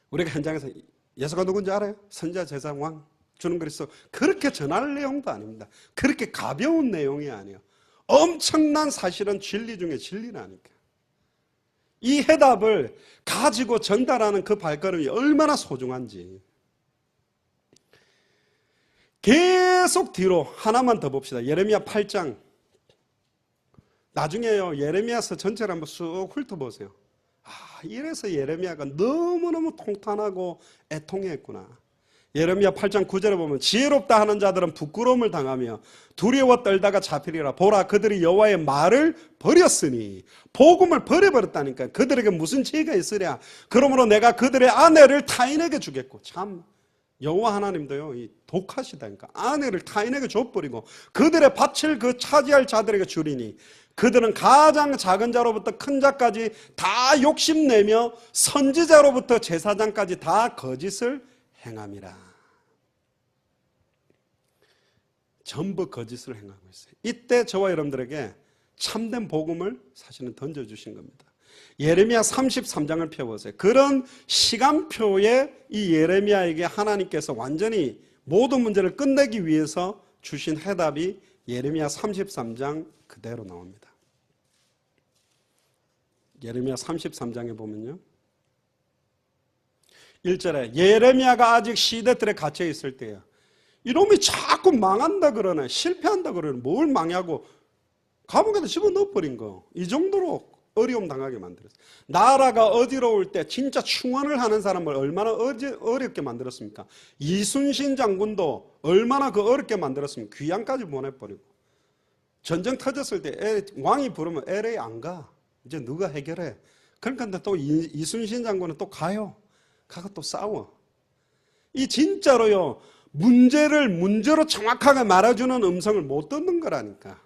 Speaker 3: 우리가 현장에서 예수가 누군지 알아요? 선지자, 제사, 왕, 주는 그리스도. 그렇게 전할 내용도 아닙니다. 그렇게 가벼운 내용이 아니에요. 엄청난 사실은 진리 중에 진리라니까. 이 해답을 가지고 전달하는 그 발걸음이 얼마나 소중한지. 계속 뒤로 하나만 더 봅시다. 예레미야 8장. 나중에요, 예레미야서 전체를 한번 쑥 훑어보세요. 이래서 예레미야가 너무너무 통탄하고 애통했구나. 예레미야 8장 9절에 보면 지혜롭다 하는 자들은 부끄러움을 당하며 두려워 떨다가 잡히리라. 보라, 그들이 여호와의 말을 버렸으니. 복음을 버려버렸다니까. 그들에게 무슨 지혜가 있으랴. 그러므로 내가 그들의 아내를 타인에게 주겠고. 참 여호와 하나님도요, 이 독하시다니까. 아내를 타인에게 줘버리고 그들의 밭을 그 차지할 자들에게 주리니 그들은 가장 작은 자로부터 큰 자까지 다 욕심내며 선지자로부터 제사장까지 다 거짓을 행함이라. 전부 거짓을 행하고 있어요. 이때 저와 여러분들에게 참된 복음을 사실은 던져주신 겁니다. 예레미야 33장을 펴보세요. 그런 시간표에 이 예레미야에게 하나님께서 완전히 모든 문제를 끝내기 위해서 주신 해답이 예레미야 33장 그대로 나옵니다. 예레미야 33장에 보면요, 1절에 예레미야가 아직 시대들에 갇혀 있을 때야. 이놈이 자꾸 망한다 그러네, 실패한다 그러네. 뭘 망하고 감옥에다 집어넣어버린 거. 이 정도로 어려움 당하게 만들었어요. 나라가 어지러울 때 진짜 충원을 하는 사람을 얼마나 어렵게 만들었습니까? 이순신 장군도 얼마나 그 어렵게 만들었습니까? 귀양까지 보내버리고. 전쟁 터졌을 때 왕이 부르면 LA 안 가. 이제 누가 해결해. 그러니까 또 이순신 장군은 또 가요. 가서 또 싸워. 이 진짜로요, 문제를 문제로 정확하게 말해주는 음성을 못 듣는 거라니까.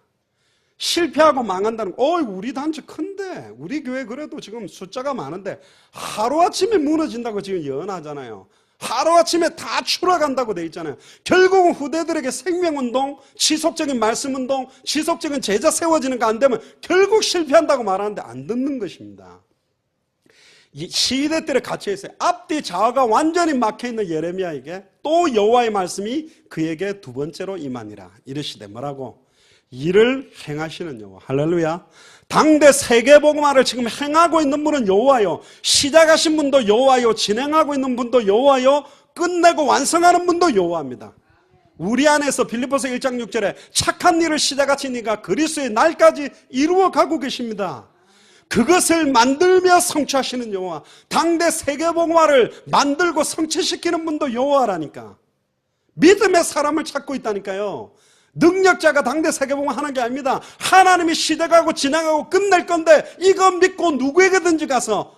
Speaker 3: 실패하고 망한다는 거. 우리 단체 큰데, 우리 교회 그래도 지금 숫자가 많은데 하루아침에 무너진다고 지금 예언하잖아요. 하루아침에 다 추락한다고 돼 있잖아요. 결국은 후대들에게 생명운동, 지속적인 말씀운동, 지속적인 제자 세워지는 거 안 되면 결국 실패한다고 말하는데 안 듣는 것입니다. 이 시대들에 갇혀 있어요. 앞뒤 좌우가 완전히 막혀있는 예레미야에게 또 여호와의 말씀이 그에게 두 번째로 임하니라. 이르시되 뭐라고? 일을 행하시는 여호와. 할렐루야. 당대 세계복음화를 지금 행하고 있는 분은 여호와요. 시작하신 분도 여호와요. 진행하고 있는 분도 여호와요. 끝내고 완성하는 분도 여호와입니다. 우리 안에서 빌립보서 1장 6절에 착한 일을 시작하신 이가 그리스도의 날까지 이루어 가고 계십니다. 그것을 만들며 성취하시는 여호와. 당대 세계복음화를 만들고 성취시키는 분도 여호와라니까. 믿음의 사람을 찾고 있다니까요. 능력자가 당대 세계복음화 하는 게 아닙니다. 하나님이 시대가고 지나가고 끝낼 건데 이거 믿고 누구에게든지 가서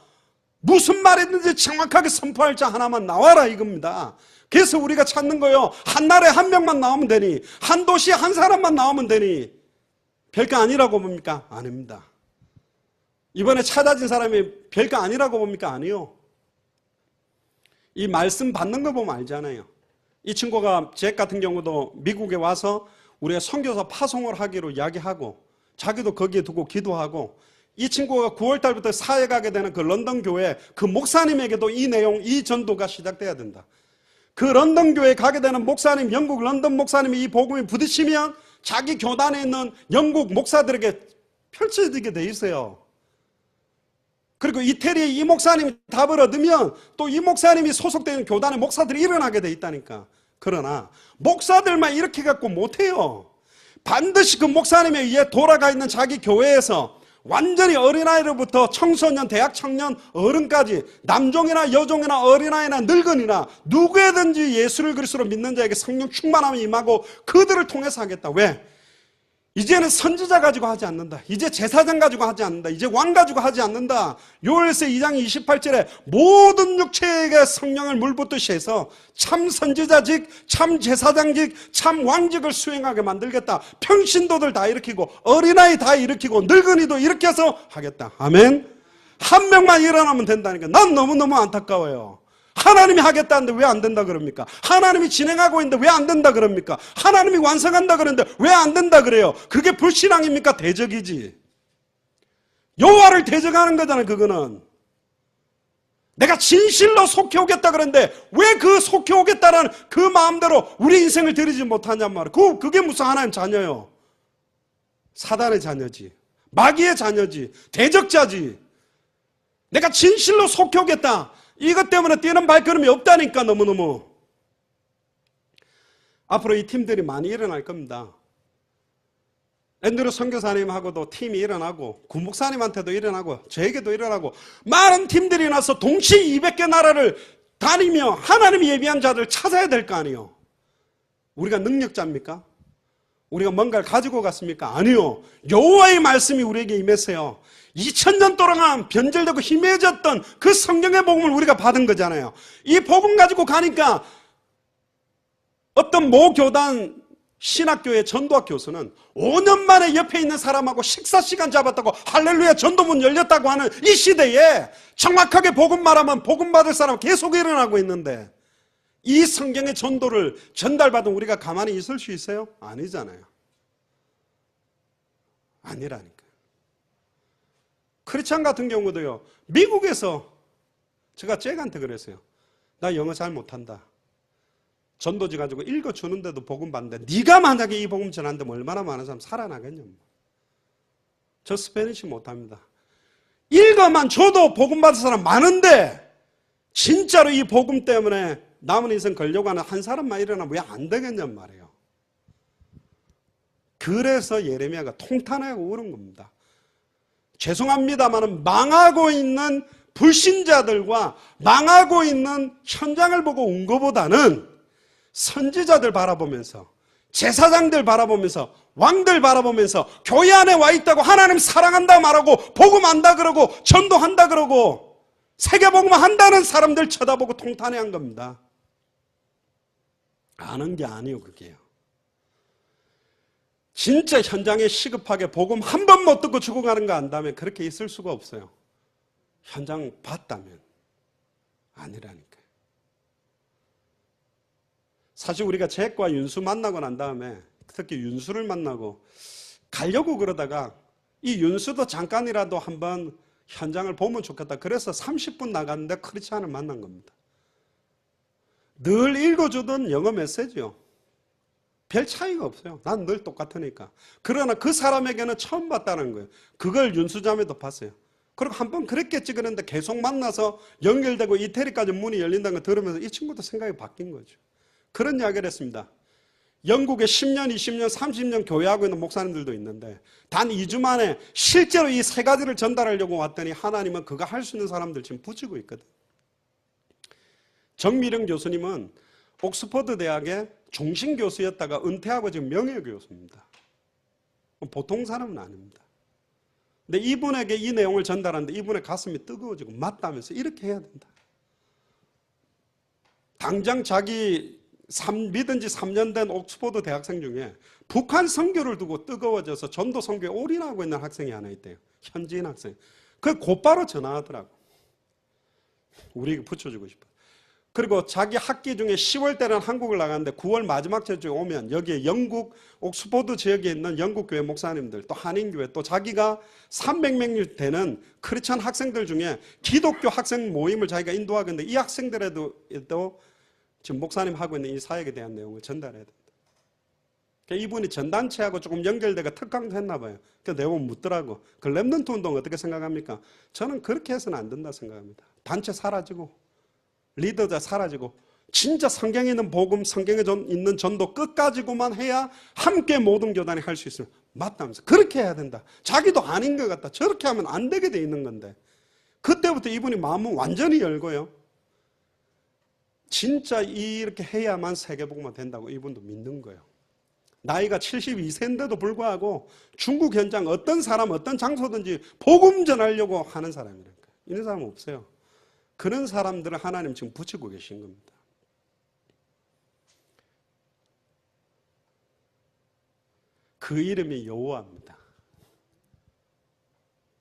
Speaker 3: 무슨 말이든지 정확하게 선포할 자 하나만 나와라 이겁니다. 그래서 우리가 찾는 거요, 한 나라에 한 명만 나오면 되니, 한 도시에 한 사람만 나오면 되니 별거 아니라고 봅니까? 아닙니다. 이번에 찾아진 사람이 별거 아니라고 봅니까? 아니요. 이 말씀 받는 거 보면 알잖아요. 이 친구가 잭 같은 경우도 미국에 와서 우리가 선교사 파송을 하기로 이야기하고 자기도 거기에 두고 기도하고, 이 친구가 9월 달부터 사회 가게 되는 그 런던 교회 그 목사님에게도 이 내용, 이 전도가 시작돼야 된다. 그 런던 교회에 가게 되는 목사님, 영국 런던 목사님이 이 복음이 부딪히면 자기 교단에 있는 영국 목사들에게 펼쳐지게 돼 있어요. 그리고 이태리에 이 목사님이 답을 얻으면 또 이 목사님이 소속되는 교단의 목사들이 일어나게 돼 있다니까. 그러나 목사들만 이렇게 갖고 못해요. 반드시 그 목사님에 의해 돌아가 있는 자기 교회에서 완전히 어린아이로부터 청소년, 대학 청년, 어른까지 남종이나 여종이나 어린아이나 늙은이나 누구에든지 예수를 그리스도로 믿는 자에게 성령 충만함이 임하고 그들을 통해서 하겠다. 왜? 이제는 선지자 가지고 하지 않는다. 이제 제사장 가지고 하지 않는다. 이제 왕 가지고 하지 않는다. 요엘서 2장 28절에 모든 육체에게 성령을 물붓듯이 해서 참 선지자직, 참 제사장직, 참 왕직을 수행하게 만들겠다. 평신도들 다 일으키고 어린아이 다 일으키고 늙은이도 일으켜서 하겠다. 아멘. 한 명만 일어나면 된다니까. 난 너무너무 안타까워요. 하나님이 하겠다는데 왜 안 된다 그럽니까? 하나님이 진행하고 있는데 왜 안 된다 그럽니까? 하나님이 완성한다 그러는데 왜 안 된다 그래요? 그게 불신앙입니까? 대적이지. 여호와를 대적하는 거잖아요. 그거는 내가 진실로 속해 오겠다 그러는데 왜 그 속해 오겠다라는 그 마음대로 우리 인생을 드리지 못하냔 말이에요. 그게 무슨 하나님 자녀요? 사단의 자녀지, 마귀의 자녀지, 대적자지. 내가 진실로 속해 오겠다. 이것 때문에 뛰는 발걸음이 없다니까. 너무너무 앞으로 이 팀들이 많이 일어날 겁니다. 앤드루 선교사님하고도 팀이 일어나고 구목사님한테도 일어나고 저에게도 일어나고 많은 팀들이 나서 동시에 200개 나라를 다니며 하나님이 예비한 자들을 찾아야 될 거 아니에요. 우리가 능력자입니까? 우리가 뭔가를 가지고 갔습니까? 아니요. 여호와의 말씀이 우리에게 임했어요. 2000년 동안 변절되고 희미해졌던 그 성경의 복음을 우리가 받은 거잖아요. 이 복음 가지고 가니까 어떤 모 교단 신학교의 전도학 교수는 5년 만에 옆에 있는 사람하고 식사 시간 잡았다고 할렐루야 전도문 열렸다고 하는 이 시대에 정확하게 복음 말하면 복음 받을 사람 계속 일어나고 있는데 이 성경의 전도를 전달받은 우리가 가만히 있을 수 있어요? 아니잖아요. 아니라니까. 크리스찬 같은 경우도요. 미국에서 제가 잭한테 그랬어요. 나 영어 잘 못한다. 전도지 가지고 읽어주는데도 복음 받는데 네가 만약에 이 복음 전한다면 얼마나 많은 사람 살아나겠냐. 저 스페니쉬 못합니다. 읽어만 줘도 복음 받을 사람 많은데 진짜로 이 복음 때문에 남은 인생 걸려고 하는 한 사람만 일어나면 왜 안 되겠냔 말이에요. 그래서 예레미야가 통탄하고 울은 겁니다. 죄송합니다만 망하고 있는 불신자들과 망하고 있는 현장을 보고 운 것보다는 선지자들 바라보면서 제사장들 바라보면서 왕들 바라보면서 교회 안에 와 있다고 하나님 사랑한다 말하고 복음 한다 그러고 전도한다 그러고 세계복음 한다는 사람들 쳐다보고 통탄해한 겁니다. 아는 게 아니에요. 그게요. 진짜 현장에 시급하게 복음 한 번 못 듣고 죽어가는 거 안다면 그렇게 있을 수가 없어요. 현장 봤다면 아니라니까요. 사실 우리가 잭과 윤수 만나고 난 다음에 특히 윤수를 만나고 가려고 그러다가 이 윤수도 잠깐이라도 한번 현장을 보면 좋겠다. 그래서 30분 나갔는데 크리스찬을 만난 겁니다. 늘 읽어주던 영어 메시지요. 별 차이가 없어요. 난 늘 똑같으니까. 그러나 그 사람에게는 처음 봤다는 거예요. 그걸 윤수자매도 봤어요. 그리고 한 번 그랬겠지 그랬는데 계속 만나서 연결되고 이태리까지 문이 열린다는 걸 들으면서 이 친구도 생각이 바뀐 거죠. 그런 이야기를 했습니다. 영국에 10년, 20년, 30년 교회하고 있는 목사님들도 있는데 단 2주 만에 실제로 이 세 가지를 전달하려고 왔더니 하나님은 그거 할 수 있는 사람들 지금 붙이고 있거든. 정미령 교수님은 옥스퍼드 대학의 종신 교수였다가 은퇴하고 지금 명예교수입니다. 보통 사람은 아닙니다. 근데 이분에게 이 내용을 전달하는데 이분의 가슴이 뜨거워지고 맞다면서 이렇게 해야 된다. 당장 자기 믿은 지 3년 된 옥스퍼드 대학생 중에 북한 선교를 두고 뜨거워져서 전도 선교에 올인하고 있는 학생이 하나 있대요. 현지인 학생. 그 곧바로 전화하더라고. 우리에게 붙여주고 싶어. 그리고 자기 학기 중에 10월 때는 한국을 나갔는데 9월 마지막 주에 오면 여기에 영국 옥스퍼드 지역에 있는 영국교회 목사님들 또 한인교회 또 자기가 300명 되는 크리스찬 학생들 중에 기독교 학생 모임을 자기가 인도하고 있는데 이 학생들에도 지금 목사님 하고 있는 이 사역에 대한 내용을 전달해야 된다. 그러니까 이분이 전단체하고 조금 연결되고 특강도 했나 봐요. 그 내용 묻더라고. 그 렘넌트 운동 어떻게 생각합니까? 저는 그렇게 해서는 안 된다 생각합니다. 단체 사라지고 리더자 사라지고 진짜 성경에 있는 복음, 성경에 있는 전도 끝까지고만 해야 함께 모든 교단이 할 수 있어요. 맞다면서 그렇게 해야 된다. 자기도 아닌 것 같다. 저렇게 하면 안 되게 돼 있는 건데 그때부터 이분이 마음은 완전히 열고요. 진짜 이렇게 해야만 세계복음화 된다고 이분도 믿는 거예요. 나이가 72세인데도 불구하고 중국 현장 어떤 사람 어떤 장소든지 복음 전하려고 하는 사람이라니까. 이런 사람은 없어요. 그런 사람들을 하나님 지금 붙이고 계신 겁니다. 그 이름이 여호와입니다.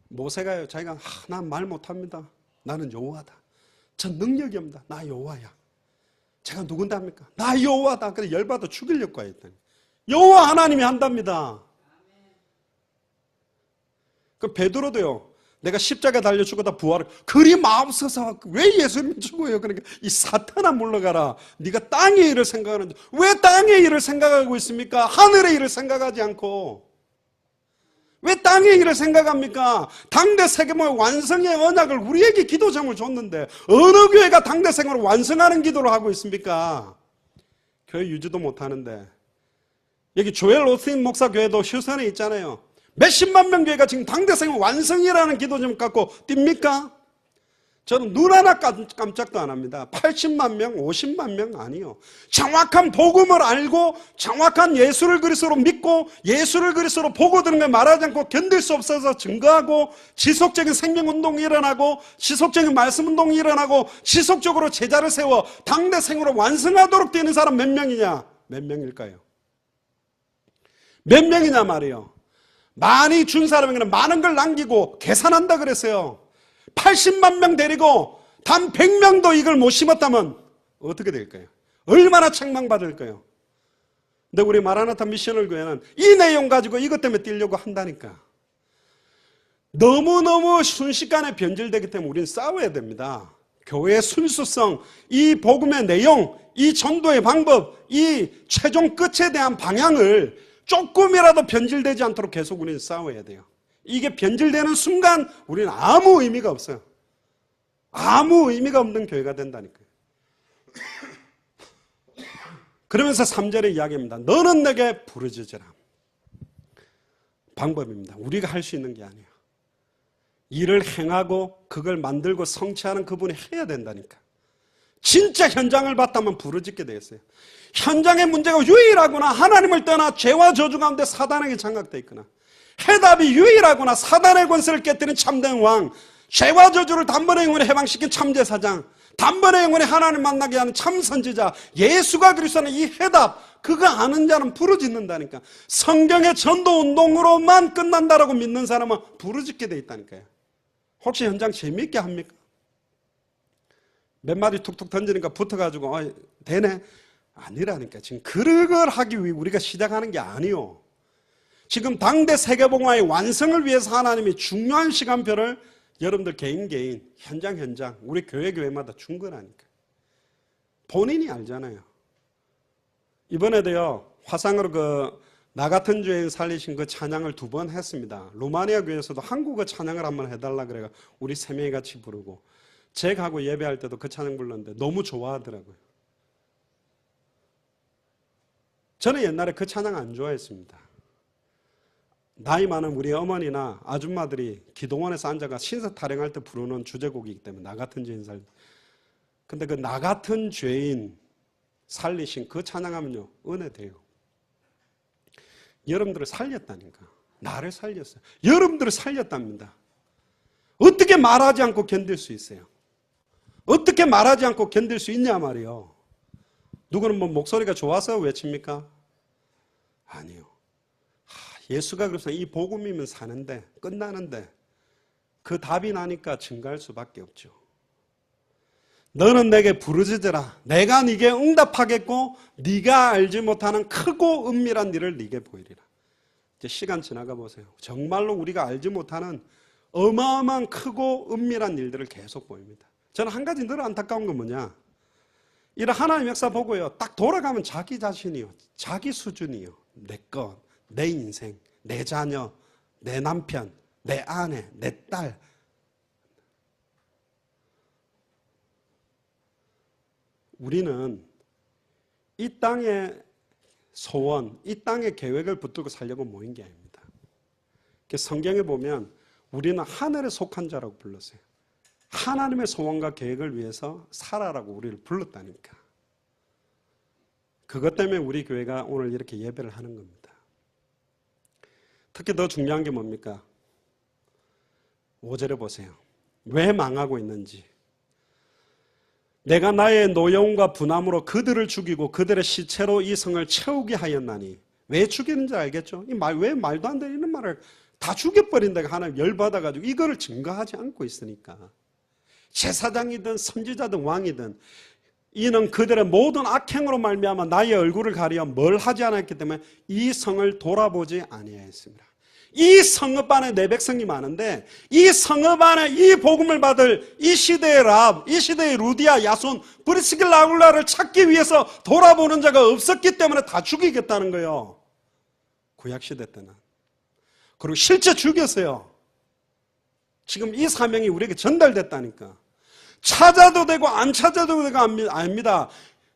Speaker 3: 모세가요, 자기가 난 말 못합니다. 나는 여호와다. 전 능력이 없다. 나 여호와야. 제가 누군데 합니까? 나 여호와다. 그래 열받아 죽이려고 했더니 여호와 하나님이 한답니다. 그 베드로도요. 내가 십자가에 달려 죽었다 부활을 그리 마음서서 왜 예수님 죽어요? 그러니까 이 사탄아 물러가라. 네가 땅의 일을 생각하는데 왜 땅의 일을 생각하고 있습니까? 하늘의 일을 생각하지 않고 왜 땅의 일을 생각합니까? 당대 세계복음의 완성의 언약을 우리에게 기도 제목을 줬는데 어느 교회가 당대 세계복음을 완성하는 기도를 하고 있습니까? 교회 유지도 못하는데 여기 조엘 오스틴 목사 교회도 휴선에 있잖아요. 몇십만 명 교회가 지금 당대생 완성이라는 기도 좀 갖고 띱니까? 저는 눈 하나 깜짝도 안 합니다. 80만 명, 50만 명 아니요. 정확한 복음을 알고 정확한 예수를 그리스도로 믿고 예수를 그리스도로 보고 들은 걸 말하지 않고 견딜 수 없어서 증거하고 지속적인 생명운동이 일어나고 지속적인 말씀운동이 일어나고 지속적으로 제자를 세워 당대생으로 완성하도록 되는 사람 몇 명이냐? 몇 명일까요? 몇 명이냐 말이에요. 많이 준 사람에게는 많은 걸 남기고 계산한다 그랬어요. 80만 명 데리고 단 100명도 이걸 못 심었다면 어떻게 될까요? 얼마나 책망받을까요? 근데 우리 마라나타 미셔널 교회는 이 내용 가지고 이것 때문에 뛰려고 한다니까. 너무너무 순식간에 변질되기 때문에 우리는 싸워야 됩니다. 교회의 순수성, 이 복음의 내용, 이 전도의 방법, 이 최종 끝에 대한 방향을 조금이라도 변질되지 않도록 계속 우리는 싸워야 돼요. 이게 변질되는 순간 우리는 아무 의미가 없어요. 아무 의미가 없는 교회가 된다니까요. 그러면서 3절에 이야기합니다. 너는 내게 부르짖으라. 방법입니다. 우리가 할 수 있는 게 아니에요. 일을 행하고 그걸 만들고 성취하는 그분이 해야 된다니까. 진짜 현장을 봤다면 부르짖게 되었어요. 현장의 문제가 유일하거나 하나님을 떠나 죄와 저주 가운데 사단에게 장악되어 있거나 해답이 유일하거나 사단의 권세를 깨뜨린 참된 왕, 죄와 저주를 단번에 영원히 해방시킨 참제사장, 단번에 영원히 하나님 만나게 하는 참선지자 예수가 그리스도는 이 해답 그거 아는 자는 부르짖는다니까. 성경의 전도운동으로만 끝난다라고 믿는 사람은 부르짖게 돼 있다니까요. 혹시 현장 재미있게 합니까? 몇 마디 툭툭 던지니까 붙어가지고 되네? 아니라니까. 지금 그걸 하기 위해 우리가 시작하는 게 아니요. 지금 당대 세계복음화의 완성을 위해서 하나님이 중요한 시간표를 여러분들 개인 현장 우리 교회마다 준 거라니까. 본인이 알잖아요. 이번에도요 화상으로 나 같은 죄인 살리신 그 찬양을 2번 했습니다. 루마니아 교회에서도 한국어 찬양을 한번 해달라 그래가 우리 3명이 같이 부르고 제가하고 예배할 때도 그 찬양 불렀는데 너무 좋아하더라고요. 저는 옛날에 그 찬양 안 좋아했습니다. 나이 많은 우리 어머니나 아줌마들이 기도원에서 앉아가 신사 타령할 때 부르는 주제곡이기 때문에 나 같은 죄인 근데 그 나 같은 죄인 살리신 그 찬양하면요 은혜 돼요. 여러분들을 살렸다니까. 나를 살렸어요. 여러분들을 살렸답니다. 어떻게 말하지 않고 견딜 수 있어요? 어떻게 말하지 않고 견딜 수 있냐 말이요. 누구는 뭐 목소리가 좋아서 외칩니까? 아니요. 예수가 그래서 이 복음이면 사는데 끝나는데 그 답이 나니까 증가할 수밖에 없죠. 너는 내게 부르짖으라. 내가 네게 응답하겠고 네가 알지 못하는 크고 은밀한 일을 네게 보이리라. 이제 시간 지나가 보세요. 정말로 우리가 알지 못하는 어마어마한 크고 은밀한 일들을 계속 보입니다. 저는 한 가지 늘 안타까운 건 뭐냐? 이런 하나님 역사 보고요. 딱 돌아가면 자기 자신이요. 자기 수준이요. 내 것, 내 인생, 내 자녀, 내 남편, 내 아내, 내 딸. 우리는 이 땅의 소원, 이 땅의 계획을 붙들고 살려고 모인 게 아닙니다. 성경에 보면 우리는 하늘에 속한 자라고 불렀어요. 하나님의 소원과 계획을 위해서 살아라고 우리를 불렀다니까. 그것 때문에 우리 교회가 오늘 이렇게 예배를 하는 겁니다. 특히 더 중요한 게 뭡니까? 5절에 보세요. 왜 망하고 있는지. 내가 나의 노여움과 분함으로 그들을 죽이고 그들의 시체로 이 성을 채우게 하였나니. 왜 죽이는지 알겠죠? 왜 말도 안 되는 말을 다 죽여버린다고 하나님 열받아가지고 이거를 증거하지 않고 있으니까. 제사장이든 선지자든 왕이든 이는 그들의 모든 악행으로 말미암아 나의 얼굴을 가리어 뭘 하지 않았기 때문에 이 성을 돌아보지 아니하였습니다. 이 성읍 안에 내 백성이 많은데 이 성읍 안에 이 복음을 받을 이 시대의 라합, 이 시대의 루디아, 야손, 브리스길라 아굴라를 찾기 위해서 돌아보는 자가 없었기 때문에 다 죽이겠다는 거예요. 구약시대 때는. 그리고 실제 죽였어요. 지금 이 사명이 우리에게 전달됐다니까. 찾아도 되고 안 찾아도 되고 아닙니다.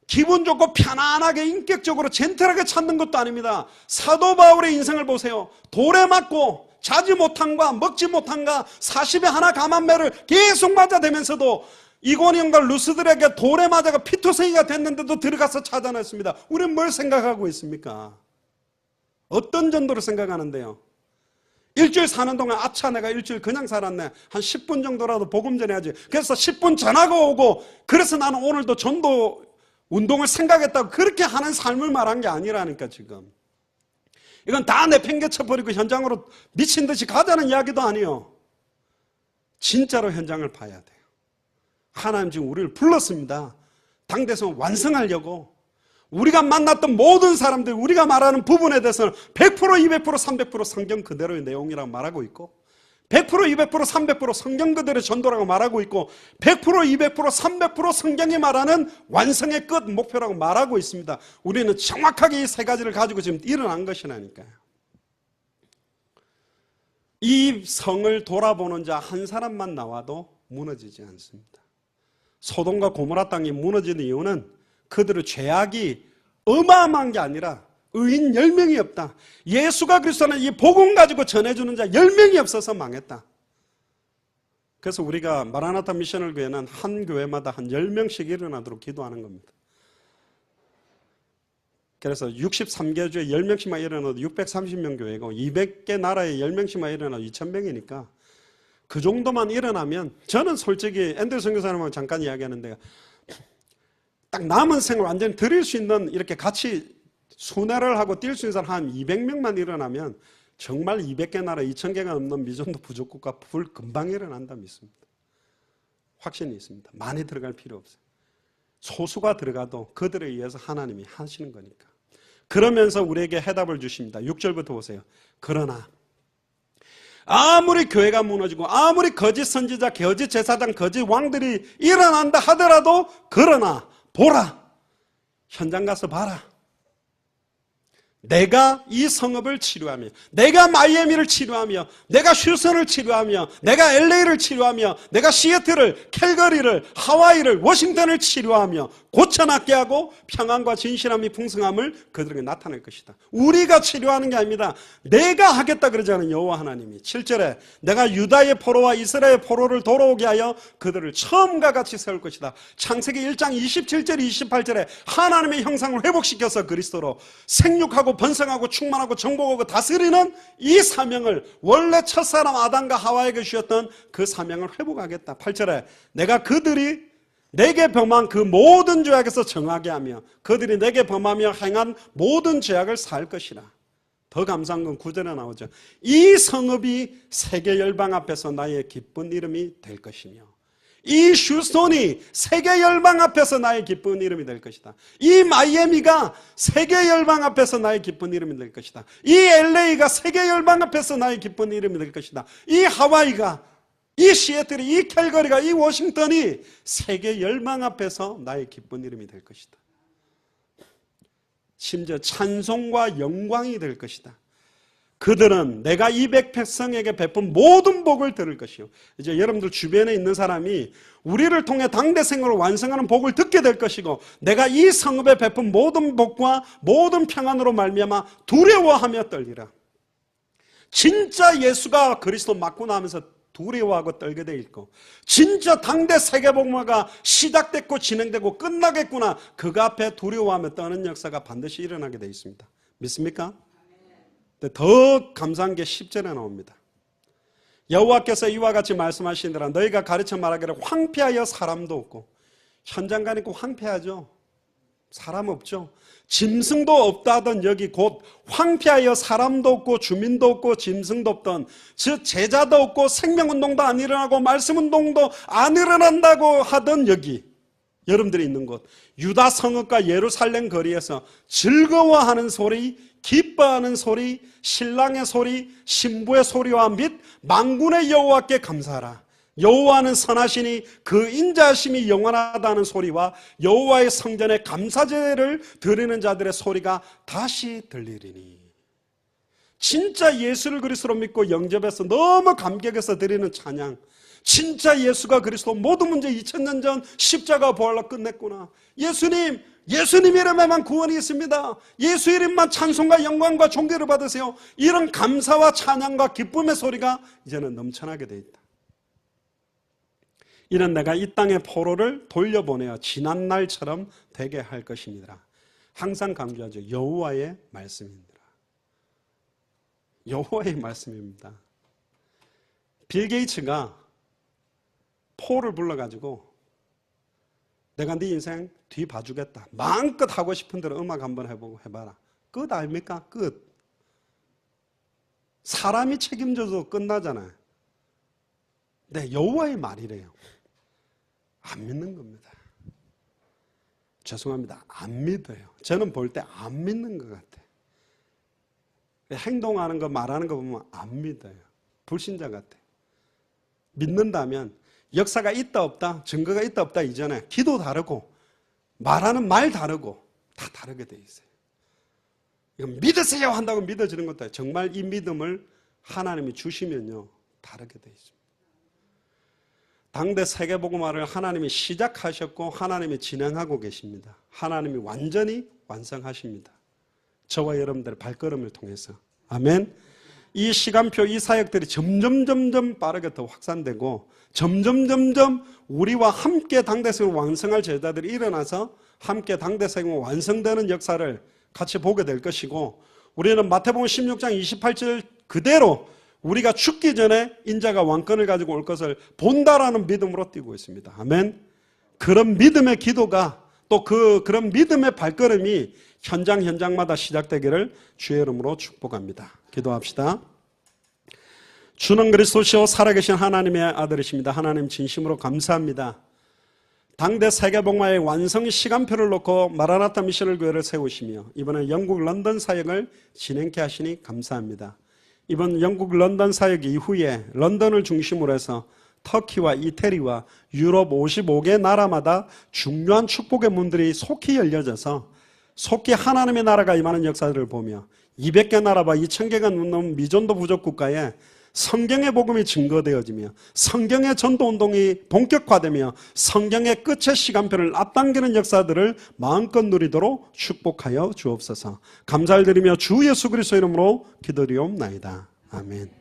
Speaker 3: 기분 좋고 편안하게 인격적으로 젠틀하게 찾는 것도 아닙니다. 사도 바울의 인생을 보세요. 돌에 맞고 자지 못한과 먹지 못한과 40에 하나 감한매를 계속 맞아대면서도 이고니온과 루스들에게 돌에 맞아가 피투성이가 됐는데도 들어가서 찾아냈습니다. 우리는 뭘 생각하고 있습니까? 어떤 정도로 생각하는데요? 일주일 사는 동안 아차 내가 일주일 그냥 살았네. 한 10분 정도라도 복음 전해야지. 그래서 10분 전하고 오고 그래서 나는 오늘도 전도 운동을 생각했다고 그렇게 하는 삶을 말한 게 아니라니까 지금. 이건 다 내팽개쳐버리고 현장으로 미친 듯이 가자는 이야기도 아니에요. 진짜로 현장을 봐야 돼요. 하나님 지금 우리를 불렀습니다. 당대성 완성하려고. 우리가 만났던 모든 사람들, 우리가 말하는 부분에 대해서는 100%, 200%, 300% 성경 그대로의 내용이라고 말하고 있고 100%, 200%, 300% 성경 그대로의 전도라고 말하고 있고 100%, 200%, 300% 성경이 말하는 완성의 끝 목표라고 말하고 있습니다. 우리는 정확하게 이 세 가지를 가지고 지금 일어난 것이라니까요. 이 성을 돌아보는 자 한 사람만 나와도 무너지지 않습니다. 소돔과 고모라 땅이 무너지는 이유는 그들의 죄악이 어마어마한 게 아니라 의인 10명이 없다. 예수가 그리스도는 이 복음 가지고 전해주는 자 10명이 없어서 망했다. 그래서 우리가 마라나타 미셔널 교회는 한 교회마다 한 10명씩 일어나도록 기도하는 겁니다. 그래서 63개 주에 10명씩만 일어나도 630명 교회고 200개 나라에 10명씩만 일어나도 2000명이니까 그 정도만 일어나면 저는 솔직히 앤드류 교사님하고 잠깐 이야기하는데 딱 남은 생을 완전히 드릴 수 있는 이렇게 같이 순회를 하고 뛸 수 있는 사람 한 200명만 일어나면 정말 200개 나라 2000개가 넘는 미전도 부족국가 불 금방 일어난다 믿습니다. 확신이 있습니다. 많이 들어갈 필요 없어요. 소수가 들어가도 그들에 의해서 하나님이 하시는 거니까. 그러면서 우리에게 해답을 주십니다. 6절부터 보세요. 그러나 아무리 교회가 무너지고 아무리 거짓 선지자, 거짓 제사장, 거짓 왕들이 일어난다 하더라도 그러나 보라. 현장 가서 봐라. 내가 이 성읍을 치료하며 내가 마이애미를 치료하며 내가 휴스턴을 치료하며 내가 LA를 치료하며 내가 시애틀을, 캘거리를, 하와이를, 워싱턴을 치료하며 고쳐낫게 하고 평안과 진실함이 풍성함을 그들에게 나타낼 것이다. 우리가 치료하는 게 아닙니다. 내가 하겠다 그러잖아요. 여호와 하나님이 7절에 내가 유다의 포로와 이스라엘의 포로를 돌아오게 하여 그들을 처음과 같이 세울 것이다. 창세기 1장 27절 28절에 하나님의 형상을 회복시켜서 그리스도로 생육하고 번성하고 충만하고 정복하고 다스리는 이 사명을 원래 첫사람 아담과 하와에게 주셨던 그 사명을 회복하겠다. 8절에 내가 그들이 내게 범한 그 모든 죄악에서 정하게 하며 그들이 내게 범하며 행한 모든 죄악을 살 것이라. 더 감사한 건 9절에 나오죠. 이 성읍이 세계 열방 앞에서 나의 기쁜 이름이 될 것이며 이 휴스턴이 세계 열방 앞에서 나의 기쁜 이름이 될 것이다. 이 마이애미가 세계 열방 앞에서 나의 기쁜 이름이 될 것이다. 이 LA가 세계 열방 앞에서 나의 기쁜 이름이 될 것이다. 이 하와이가, 이 시애틀이, 이 캘거리가, 이 워싱턴이 세계 열방 앞에서 나의 기쁜 이름이 될 것이다. 심지어 찬송과 영광이 될 것이다. 그들은 내가 이 백성에게 베푼 모든 복을 들을 것이요. 이제 여러분들 주변에 있는 사람이 우리를 통해 당대생으로 완성하는 복을 듣게 될 것이고 내가 이 성읍에 베푼 모든 복과 모든 평안으로 말미암아 두려워하며 떨리라. 진짜 예수가 그리스도 맞고 나면서 두려워하고 떨게 돼 있고, 진짜 당대 세계복음화가 시작됐고 진행되고 끝나겠구나, 그가 앞에 두려워하며 떠는 역사가 반드시 일어나게 돼 있습니다. 믿습니까? 근데 더 감사한 게 10절에 나옵니다. 여호와께서 이와 같이 말씀하시니라. 너희가 가르쳐 말하기를 황폐하여 사람도 없고. 현장 가니까 황폐하죠. 사람 없죠. 짐승도 없다 하던 여기 곧 황폐하여 사람도 없고 주민도 없고 짐승도 없던, 즉 제자도 없고 생명운동도 안 일어나고 말씀운동도 안 일어난다고 하던 여기, 여러분들이 있는 곳 유다 성읍과 예루살렘 거리에서 즐거워하는 소리, 기뻐하는 소리, 신랑의 소리, 신부의 소리와 및 만군의 여호와께 감사하라. 여호와는 선하시니 그 인자하심이 영원하다는 소리와 여호와의 성전에 감사제를 드리는 자들의 소리가 다시 들리리니. 진짜 예수를 그리스도로 믿고 영접해서 너무 감격해서 드리는 찬양, 진짜 예수가 그리스도 모든 문제 2000년 전 십자가 부활로 끝냈구나. 예수님, 예수님 이름에만 구원이 있습니다. 예수 이름만 찬송과 영광과 존귀를 받으세요. 이런 감사와 찬양과 기쁨의 소리가 이제는 넘쳐나게 돼 있다. 이는 내가 이 땅의 포로를 돌려보내어 지난 날처럼 되게 할 것이니라. 항상 강조하죠. 여호와의 말씀입니다. 여호와의 말씀입니다. 빌 게이츠가 폴을 불러가지고 내가 네 인생 뒤 봐주겠다, 마음껏 하고 싶은 대로 음악 한번 해보고 해봐라. 끝 아닙니까? 끝. 사람이 책임져도 끝나잖아요. 네, 여호와의 말이래요. 안 믿는 겁니다. 죄송합니다. 안 믿어요. 저는 볼 때 안 믿는 것 같아요. 행동하는 거 말하는 거 보면 안 믿어요. 불신자 같아요. 믿는다면 역사가 있다 없다, 증거가 있다 없다 이전에 기도 다르고 말하는 말 다르고 다 다르게 돼 있어요. 이건 믿으세요 한다고 믿어지는 것도 정말 이 믿음을 하나님이 주시면요 다르게 돼 있습니다. 당대 세계복음화를 하나님이 시작하셨고 하나님이 진행하고 계십니다. 하나님이 완전히 완성하십니다. 저와 여러분들의 발걸음을 통해서. 아멘. 이 시간표, 이 사역들이 점점 빠르게 더 확산되고 점점 우리와 함께 당대성을 완성할 제자들이 일어나서 함께 당대성이 완성되는 역사를 같이 보게 될 것이고, 우리는 마태복음 16장 28절 그대로 우리가 죽기 전에 인자가 왕권을 가지고 올 것을 본다라는 믿음으로 뛰고 있습니다. 아멘. 그런 믿음의 기도가 또 그런 믿음의 발걸음이 현장마다 시작되기를 주의 이름으로 축복합니다. 기도합시다. 주는 그리스도시요 살아계신 하나님의 아들이십니다. 하나님 진심으로 감사합니다. 당대 세계복음화의 완성 시간표를 놓고 마라나타 미션을 교회를 세우시며 이번에 영국 런던 사역을 진행케 하시니 감사합니다. 이번 영국 런던 사역 이후에 런던을 중심으로 해서 터키와 이태리와 유럽 55개 나라마다 중요한 축복의 문들이 속히 열려져서 속히 하나님의 나라가 임하는 역사들을 보며 200개 나라와 2000개가 넘는 미전도 부족 국가에 성경의 복음이 증거되어지며 성경의 전도운동이 본격화되며 성경의 끝의 시간표를 앞당기는 역사들을 마음껏 누리도록 축복하여 주옵소서. 감사를 드리며 주 예수 그리스도 이름으로 기도드리옵나이다. 아멘.